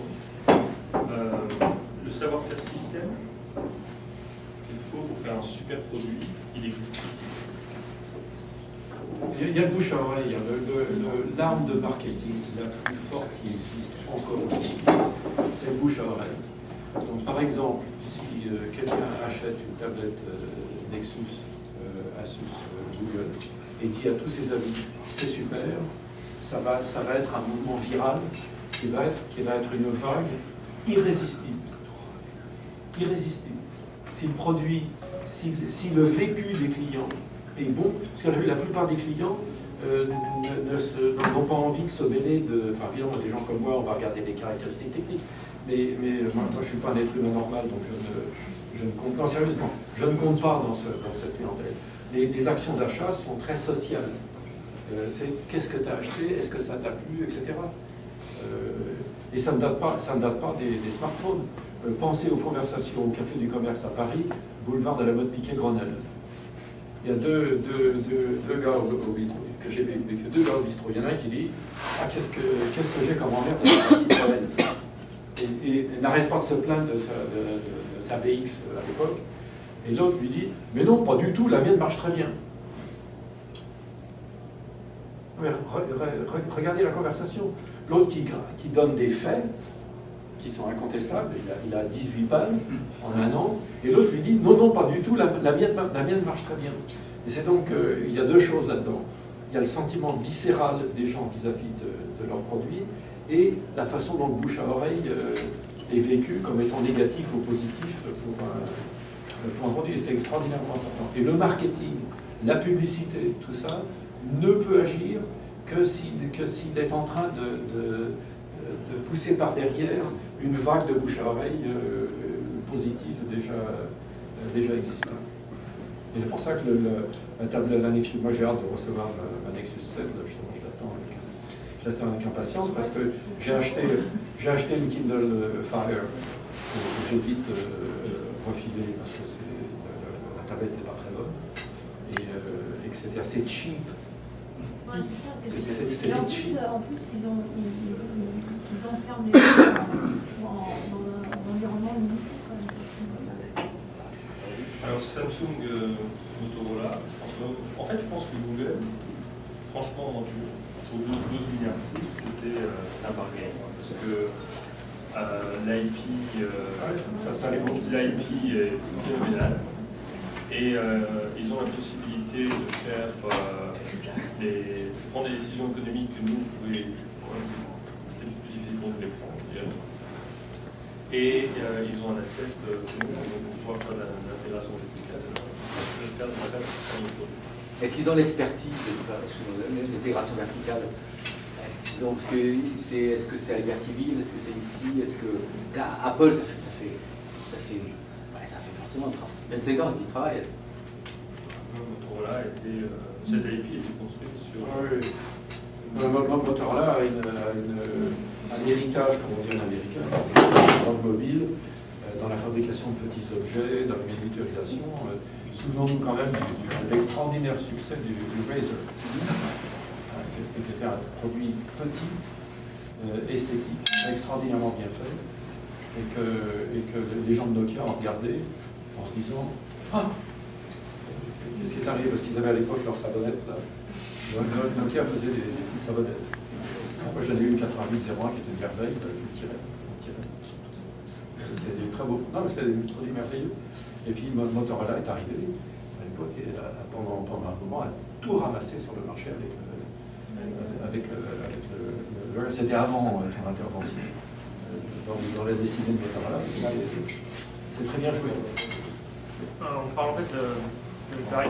le savoir-faire système qu'il faut pour faire un super produit, il existe ici. Il y a le bouche à oreille, l'arme de marketing la plus forte qui existe encore aujourd'hui, c'est le bouche à oreille. Donc, par exemple, si quelqu'un achète une tablette Nexus, Asus, Google, et dit à tous ses amis, c'est super, ça va être un mouvement viral qui va être une vague irrésistible. Irrésistible. Si le produit, si le vécu des clients est bon, parce que la plupart des clients n'ont pas envie de se mêler de... Enfin, évidemment, des gens comme moi, on va regarder les caractéristiques techniques, mais moi, je ne suis pas un être humain normal, donc je ne compte... Non, sérieusement, je ne compte pas dans cette clientèle. Les actions d'achat sont très sociales. C'est qu'est-ce que tu as acheté, est-ce que ça t'a plu, etc. Et ça ne date pas des smartphones. Pensez aux conversations au Café du Commerce à Paris, boulevard de la Motte Piquet-Grenelle. Il y a deux gars au bistrot, que j'ai vécu, deux gars au bistrot. Il y en a un qui dit « Ah, qu'est-ce que j'ai comme emmerde avec la Citroën ?» Et n'arrête pas de se plaindre de sa BX à l'époque. Et l'autre lui dit « Mais non, pas du tout, la mienne marche très bien. » Regardez la conversation. L'autre qui donne des faits qui sont incontestables, il a 18 balles en un an, et l'autre lui dit non, pas du tout, la mienne marche très bien. Et c'est donc, il y a deux choses là-dedans. Il y a le sentiment viscéral des gens vis-à-vis de leurs produits, et la façon dont le bouche à oreille est vécu comme étant négatif ou positif pour un produit. Et c'est extraordinairement important. Et le marketing, la publicité, tout ça, ne peut agir que s'il est en train de pousser par derrière une vague de bouche à oreille positive déjà déjà existants. Et c'est pour ça que la table de la Nexus, moi j'ai hâte de recevoir ma Nexus 7, là, justement, je l'attends avec impatience parce que j'ai acheté une Kindle Fire que j'ai vite refilé parce que la tablette n'est pas très bonne et que c'était assez cheap. Ouais, c'est ça. C'était Et en cheap. plus, ils enferment les gens dans un environnement limité. Alors Samsung, Motorola, en fait je pense que Google, franchement, pour 12,6 milliards, c'était un bargain. Parce que l'IP est phénoménal. Et ils ont la possibilité de faire prendre des décisions économiques que nous, c'était plus difficile pour nous de les prendre. Et ils ont un asset que nous, on va pouvoir faire de l'intégration verticale, de faire de la Est-ce qu'ils ont l'expertise de l'intégration verticale? Est-ce qu'ils ont, est-ce que c'est à Libertyville? Est-ce que c'est ici? Est-ce que Apple, ça fait forcément 25 ans qu'ils travaillent. Motorola cette IP a été construite sur. Oui. Motorola a un héritage, comme on dit en américain, dans le mobile, dans la fabrication de petits objets, dans la miniaturisation. Souvenons-nous quand même de l'extraordinaire succès du Razer. C'était un produit petit, esthétique, extraordinairement bien fait, et que les gens de Nokia ont regardé en se disant « Ah, qu'est-ce qui est arrivé ?» Parce qu'ils avaient à l'époque leur savonnette là. Nokia faisait des petites savonnettes. Moi j'en ai eu une 8801 qui était une merveille, je le tirais. C'était des très beaux. Non, mais c'était des produits merveilleux. Et puis Motorola est arrivé à l'époque et pendant un moment a tout ramassé sur le marché avec le c'était avant ton intervention. Dans la décision de Motorola, c'est très bien joué. On parle en fait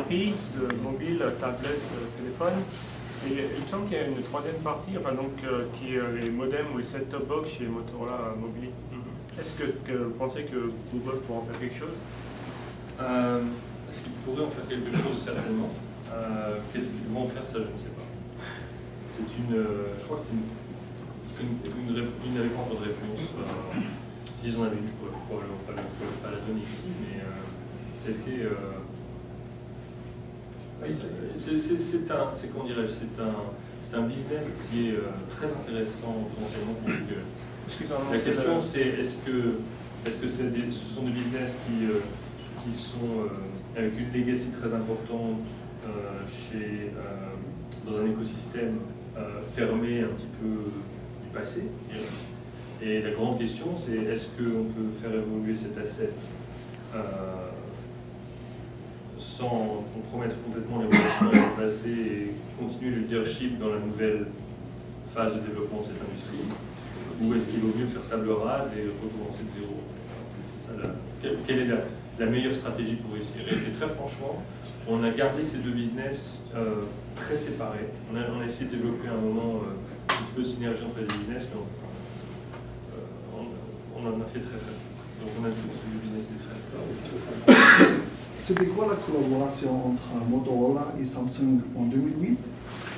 d'IP, de mobile, tablette, téléphone. Et il me semble qu'il y a une troisième partie, qui est les modems ou les set-top box chez Motorola Mobile. Est-ce que vous pensez que Google pourra en faire quelque chose? Est-ce qu'ils pourraient en faire quelque chose? Certainement. Qu'est-ce qu'ils vont en faire? Ça, je ne sais pas. Je crois que c'est une réponse de réponse. S'ils en avaient une, je ne pourrais probablement pas la donner ici, mais c'était. C'est un business qui est très intéressant potentiellement pour Google. La question c'est est-ce que ce sont des business qui sont avec une legacy très importante dans un écosystème fermé un petit peu du passé. Et la grande question c'est est-ce qu'on peut faire évoluer cet asset sans compromettre complètement les relations avec le passé et continuer le leadership dans la nouvelle phase de développement de cette industrie, ou est-ce qu'il vaut mieux faire table rase et recommencer de zéro? C'est ça quelle est la meilleure stratégie pour réussir? Et très franchement, on a gardé ces deux business très séparés. On a essayé de développer un moment un petit peu de synergie entre les business, mais on en a fait très peu. Donc on a ces deux business très séparés. C'était quoi la collaboration entre Motorola et Samsung en 2008?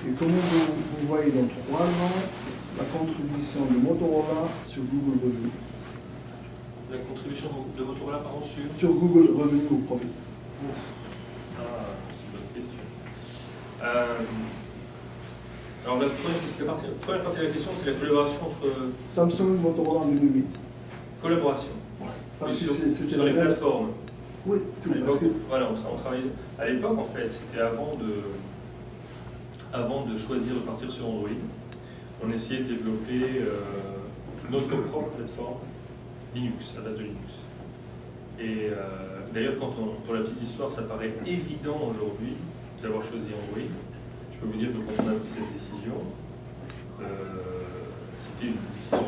Et comment vous voyez dans 3 ans la contribution de Motorola sur Google Revenu? La contribution de Motorola, pardon, sur Google Revenu ou profit? C'est une bonne question. Alors la première partie de la question, c'est la collaboration entre... Samsung et Motorola en 2008. Collaboration. Parce que c'était sur les plateformes. Oui, parce que... Voilà, on travaillait. À l'époque, en fait, c'était avant de choisir de partir sur Android. On essayait de développer notre propre plateforme Linux, à base de Linux. Et d'ailleurs, pour la petite histoire, ça paraît évident aujourd'hui d'avoir choisi Android. Je peux vous dire que quand on a pris cette décision, c'était une décision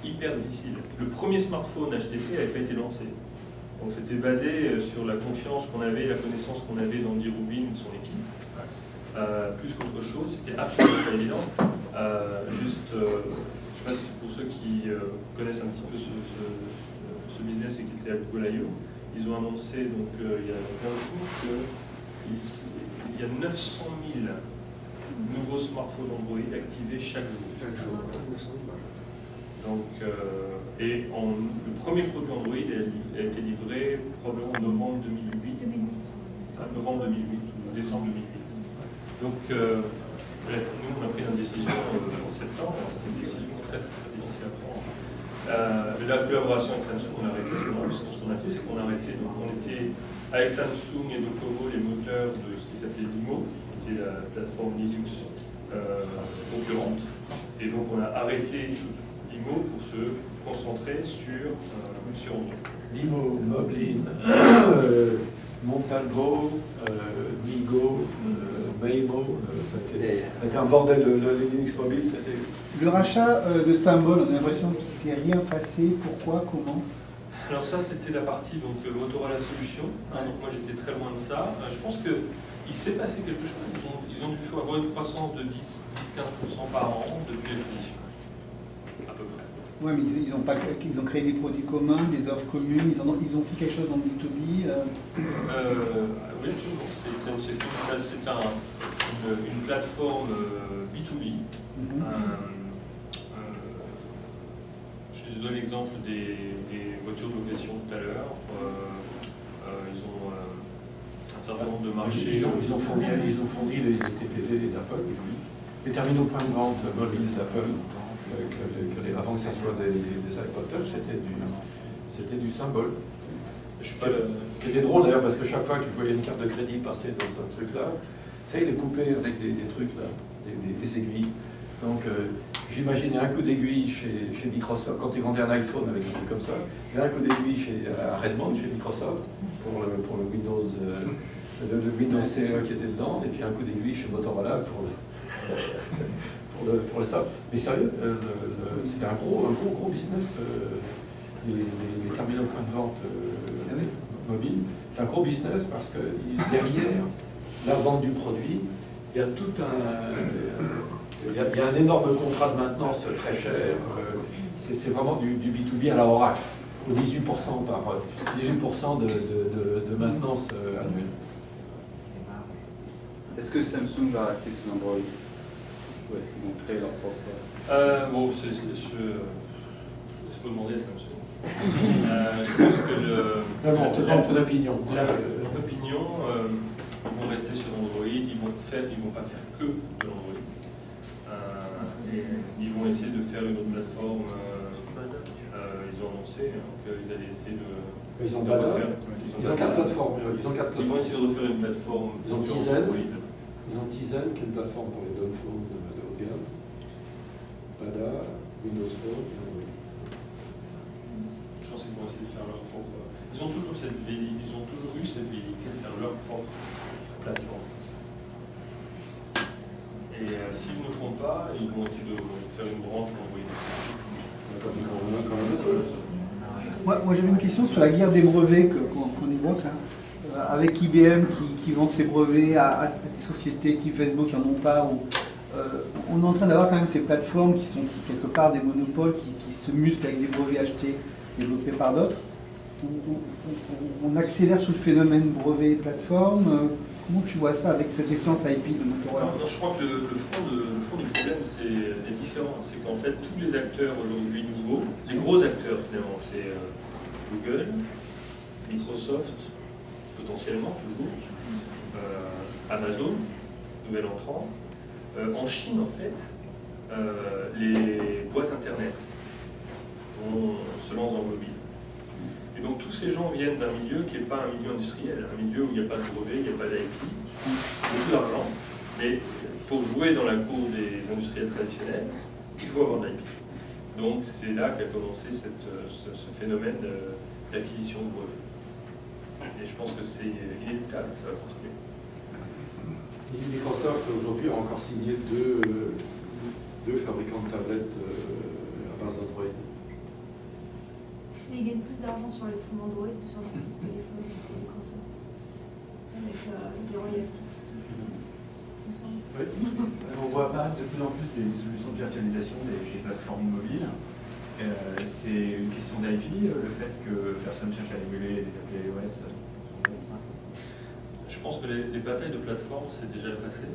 hyper difficile. Le premier smartphone HTC n'avait pas été lancé. Donc c'était basé sur la confiance qu'on avait, la connaissance qu'on avait d'Andy Rubin et de son équipe. Plus qu'autre chose, c'était absolument pas évident. Je ne sais pas si pour ceux qui connaissent un petit peu ce business et qui étaient à Google I.O., ils ont annoncé donc, il y a 15 jours qu'il y a 900 000 nouveaux smartphones Android activés chaque jour. Donc, le premier produit Android a été livré probablement en novembre 2008. Novembre 2008 ou décembre 2008. Donc, bref, nous, on a pris une décision en septembre. C'était une décision très difficile à prendre. La collaboration avec Samsung, on a arrêté ce qu'on a fait, c'est qu'on a arrêté. Donc, on était avec Samsung et Docomo les moteurs de ce qui s'appelait Limo, qui était la plateforme Linux concurrente. Et donc, on a arrêté Limo pour se concentrer sur Android. Limo, Moblin, Montalvo, Migo, Maimo, ça a été un bordel, le Linux mobile, c'était... Le rachat de Symbol, on a l'impression qu'il ne s'est rien passé. Pourquoi? Comment? Alors ça, c'était la partie donc Motorola Solutions. Donc moi, j'étais très loin de ça. Je pense qu'il s'est passé quelque chose. Ils ont dû avoir une croissance de 10-15% par an depuis l'acquisition, à peu près. Oui, mais ils ont créé des produits communs, des offres communes, ils ont fait quelque chose dans le B2B. Oui, absolument. C'est une plateforme B2B. Je donne l'exemple des voitures de location tout à l'heure. Ils ont un certain nombre de marchés. Ils ont fourni les TPV d'Apple, les terminaux points de vente mobiles d'Apple. Avant que ce soit des iPod Touch, c'était du Symbol. Ce qui était drôle d'ailleurs, parce que chaque fois que je voyais une carte de crédit passer dans ce truc-là, ça il est coupé avec des trucs là, des aiguilles. Donc j'imaginais un coup d'aiguille chez Microsoft, quand ils vendaient un iPhone avec un truc comme ça, il y a un coup d'aiguille à Redmond chez Microsoft pour le Windows, le Windows CE qui était dedans, et puis un coup d'aiguille chez Motorola pour le SAP. Mais sérieux, c'était un gros business, les terminaux points de vente mobiles. C'est un gros business parce que derrière la vente du produit, il y a tout il y a un énorme contrat de maintenance très cher. C'est vraiment du B2B à la Oracle, au 18% de maintenance annuelle. Est-ce que Samsung va rester sous Android? Ou est-ce qu'ils vont créer leur propre... il faut demander à Samsung. Je pense que ton opinion. Mon opinion, ils vont rester sur Android, ils vont pas faire que de l'Android. Ils vont essayer de faire une autre plateforme. Ils ont annoncé qu'ils allaient essayer de refaire. Ils ont 4 plateformes. Ils vont essayer de refaire une plateforme. Ils ont Tizen, qui est une plateforme pour les downphones de haut gamme. Pada, Windows Phone. Je pense qu'ils vont essayer de faire leur propre. Ils ont toujours eu cette velléité de faire leur propre plateforme. Et s'ils ne le font pas, ils vont essayer de faire une branche d'Android. Moi j'avais une question sur la guerre des brevets qu'on évoque là, avec IBM qui vend ses brevets à des sociétés type Facebook qui n'en ont pas. On est en train d'avoir quand même ces plateformes qui sont quelque part des monopoles qui se musclent avec des brevets achetés, développés par d'autres. On accélère sur le phénomène brevet et plateforme. Comment tu vois ça avec cette expérience IP de Motorola? Je crois que le fond du problème est différent. C'est qu'en fait, tous les acteurs aujourd'hui nouveaux, les gros acteurs finalement, c'est Google, Microsoft, potentiellement toujours, Amazon, nouvel entrant. En Chine, en fait, les boîtes Internet se lancent dans le mobile. Et donc tous ces gens viennent d'un milieu qui n'est pas un milieu industriel, un milieu où il n'y a pas de brevet, il n'y a pas d'IP, beaucoup d'argent, mais pour jouer dans la cour des industriels traditionnels, il faut avoir de l'IP. Donc c'est là qu'a commencé ce phénomène d'acquisition de brevets. Et je pense que c'est inéluctable, ça va continuer. Microsoft aujourd'hui a encore signé deux fabricants de tablettes à base d'Android. Mais ils gagnent plus d'argent sur les fonds Android que sur les téléphones de Microsoft. Avec des royalties. On voit apparaître de plus en plus des solutions de virtualisation des plateformes mobiles. C'est une question d'IP, le fait que personne cherche à émuler des applis iOS. Je pense que les batailles de plateforme, c'est déjà le passé.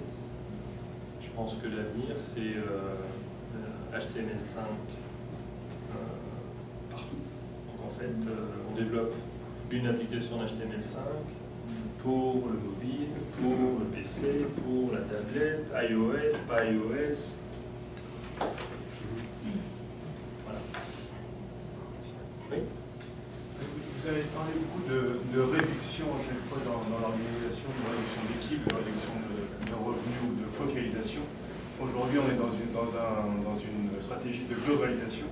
Je pense que l'avenir, c'est HTML5 partout. Donc en fait, on développe une application d'HTML5 pour le mobile, pour le PC, pour la tablette, iOS, pas iOS. Voilà. Oui. Vous avez parlé beaucoup de réduction à chaque fois dans l'organisation, de réduction d'équipe, de réduction de revenus ou de focalisation. Aujourd'hui, on est dans une stratégie de globalisation.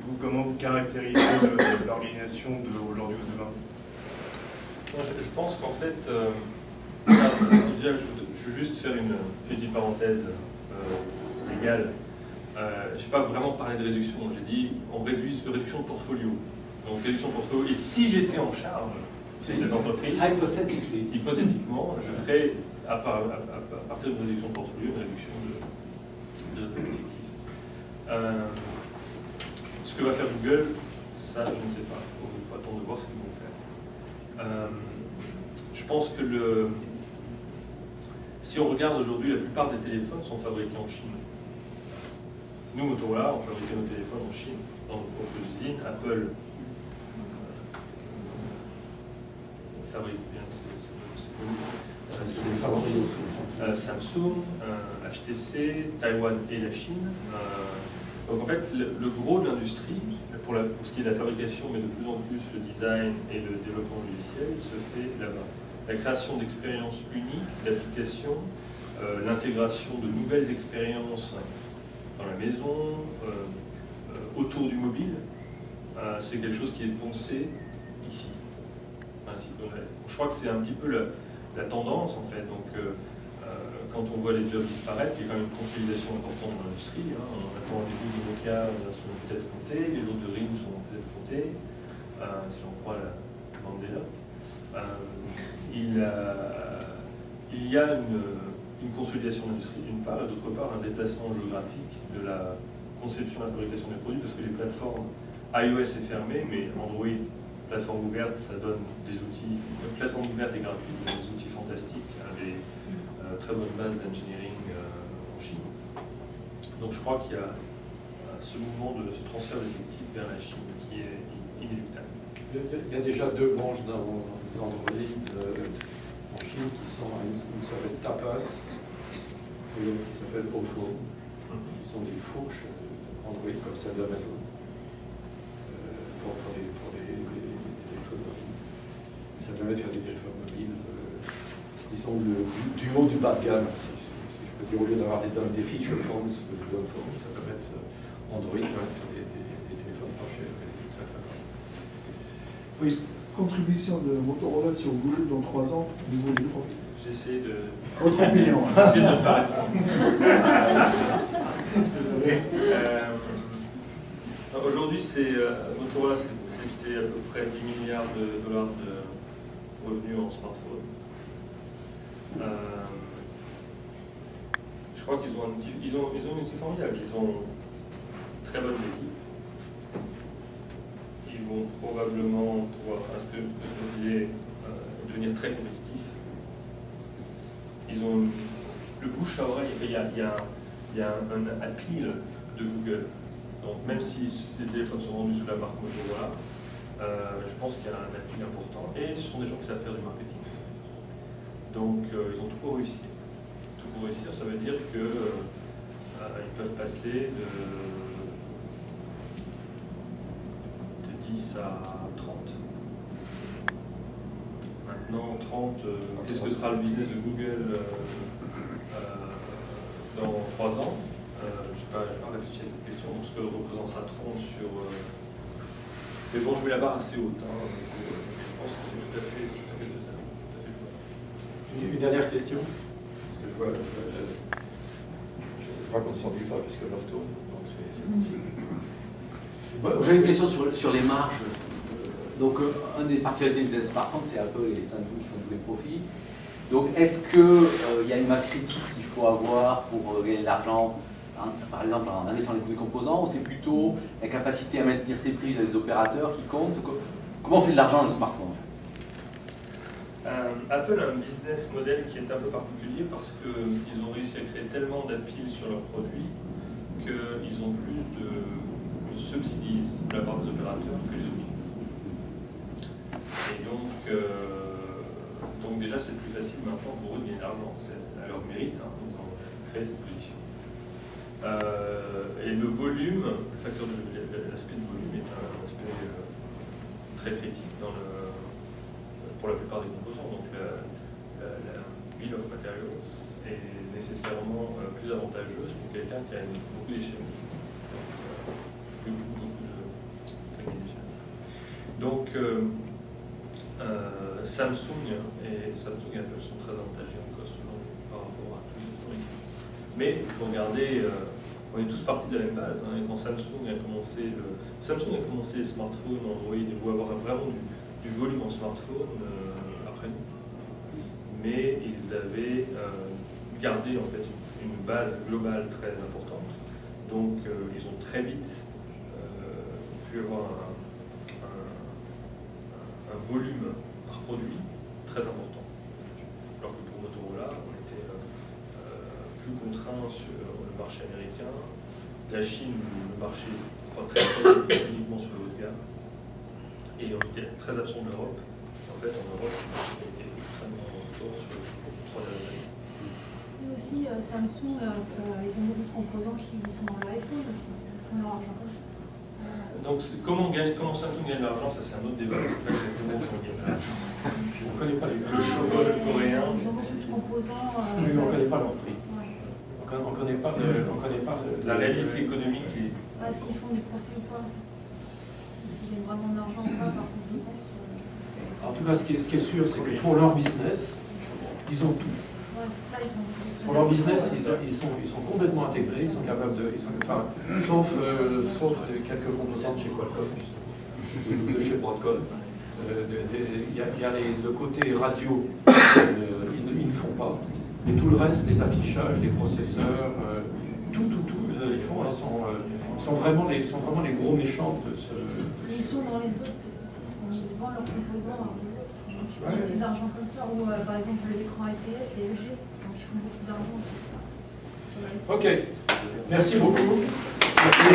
Vous, comment vous caractérisez l'organisation d'aujourd'hui ou demain? Je pense qu'en fait, déjà, je veux juste faire une petite parenthèse légale. Je n'ai pas vraiment parlé de réduction, j'ai dit on réduction de portfolio. Donc réduction de portfolio. Et si j'étais en charge de cette entreprise, hypothétiquement, je ferais à partir d'une réduction de portfolio, une réduction de l'effectif. Ce que va faire Google, ça je ne sais pas. Il faut attendre de voir ce qu'ils vont faire. Je pense que si on regarde aujourd'hui, la plupart des téléphones sont fabriqués en Chine. Nous, Motorola, on fabriquait nos téléphones en Chine, dans nos propres usines. Apple fabrique bien, c'est connu. Samsung, HTC, Taïwan et la Chine. Donc en fait, le gros de l'industrie, pour ce qui est de la fabrication, mais de plus en plus le design et le développement logiciel, se fait là-bas. La création d'expériences uniques, d'applications, l'intégration de nouvelles expériences dans la maison, autour du mobile, c'est quelque chose qui est pensé ici. Je crois que c'est un petit peu la tendance en fait. Donc, quand on voit les jobs disparaître, il y a quand même une consolidation importante dans l'industrie. On attend les jours de Nokia sont peut-être comptés, les jours de RIM sont peut-être comptés, si j'en crois la Mandela. Il y a une consolidation de l'industrie d'une part, et d'autre part un déplacement géographique de la conception et la fabrication des produits, parce que les plateformes iOS est fermé, mais Android, plateforme ouverte, ça donne des outils. Une plateforme ouverte et gratuite, des outils fantastiques, des très bonnes bases d'engineering en Chine. Donc je crois qu'il y a ce mouvement de ce transfert d'effectifs vers la Chine qui est inéluctable. Il y a déjà deux branches d'Android en Chine qui sont une qui s'appelle Tapas et l'autre qui s'appelle Ofo, qui sont des fourches Android comme celle d'Amazon pour les téléphones mobiles. Ça permet de faire des téléphones mobiles qui sont du haut du bas de gamme, si je peux dire, au lieu d'avoir des feature phones, des dumb phones, ça permet Android de faire des téléphones pas chers et très très bons. Oui, contribution de Motorola sur Google dans 3 ans au niveau du profit. J'essaie de... Votre opinion. J'essaie de ne pas répondre. Désolé. Aujourd'hui, Motorola, c'était à peu près 10 milliards de dollars de revenus en smartphone. Je crois qu'ils ont un outil formidable. Ils ont très bonnes équipes. Ils vont probablement pouvoir devenir très compétitifs. Ils ont le bouche à oreille. Il y a un appeal de Google. Donc même si ces téléphones sont vendus sous la marque Motorola, je pense qu'il y a un appui important. Et ce sont des gens qui savent faire du marketing. Donc ils ont tout pour réussir. Tout pour réussir, ça veut dire qu'ils peuvent passer de 10 à 30. Maintenant, 30, qu'est-ce que sera le business de Google dans 3 ans? Je n'ai pas réfléchi à cette question. Ce que représentera 30 sur... Mais bon, je mets la barre assez haute. Je pense que c'est tout à fait faisable. Une dernière question, parce que je vois qu'on ne s'ennuie pas puisque l'heure tourne, donc c'est possible. J'ai une question sur les marges. Donc, une des particularités du smartphone, c'est Apple et les Stanford qui font tous les profits. Donc, est-ce qu'il y a une masse critique qu'il faut avoir pour gagner de l'argent par exemple en investissant les composants, ou c'est plutôt la capacité à maintenir ses prix à des opérateurs qui comptent? Comment on fait de l'argent dans le smartphone en fait? Apple a un business model qui est un peu particulier parce qu'ils ont réussi à créer tellement d'appeals sur leurs produits qu'ils ont plus de subsidies de la part des opérateurs que les obligés. Et donc déjà c'est plus facile maintenant pour eux de gagner de l'argent. C'est à leur mérite, hein, ils ont créé cette position. Et le volume, l'aspect de volume est un aspect très critique pour la plupart des composants. Donc la bill of materials est nécessairement plus avantageuse pour quelqu'un qui a beaucoup d'échelles. Beaucoup d'échelles. Donc Samsung et Apple sont très avantagés en cost par rapport à tous les autres équipes. Mais il faut regarder, on est tous partis de la même base. Hein, et quand Samsung a commencé les smartphones Android, ils voulaient avoir vraiment du volume en smartphone après nous. Mais ils avaient gardé en fait une base globale très importante. Donc ils ont très vite pu avoir un volume par produit très important. Alors que pour Motorola, on était plus contraint sur le marché américain. La Chine, le marché croît très uniquement sur le haut de gamme. Et on était très absent de l'Europe. En fait, en Europe, le marché a été extrêmement fort sur les 3 dernières années. Mais aussi, Samsung, ils ont beaucoup de composants qui sont dans l'iPhone aussi. Ils font leur argent comme ça. Donc, comment Samsung gagne de l'argent, ça c'est un autre débat. Je ne sais pas exactement comment on gagne de l'argent. On ne connaît pas les prix. Le chocolat coréen. Ils ont beaucoup de composants. Mais on ne connaît pas leur prix. Ouais. On connaît pas la réalité économique. S'ils font du profit ou pas. S'ils gagnent vraiment de l'argent ou pas, par contre. En tout cas, ce qui est sûr, c'est que pour leur business, ils ont tout. Ouais, ça, ils sont. Pour leur business, ils sont complètement intégrés, ils sont capables de. Sauf quelques composantes chez Qualcomm, justement, de chez Broadcom. Il y a le côté radio, ils ne font pas. Mais tout le reste, les affichages, les processeurs, tout, ils font. Ils sont vraiment les gros méchants de ce. Ils sont dans les autres. Ils vendent leurs composants dans les autres. Donc ils font aussi de l'argent comme ça. Ou par exemple, l'écran IPS et LG. Donc ils font beaucoup d'argent sur ça. Ok. Merci beaucoup. Merci.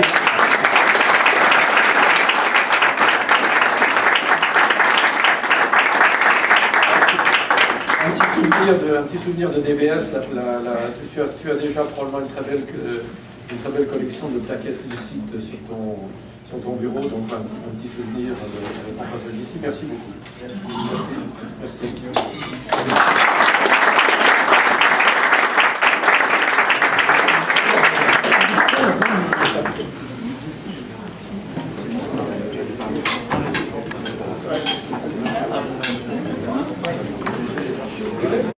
Un petit souvenir de DBS. Tu as déjà probablement une très belle collection de plaquettes lucides sur ton bureau, donc un petit souvenir de ton passage ici. Merci beaucoup. Merci.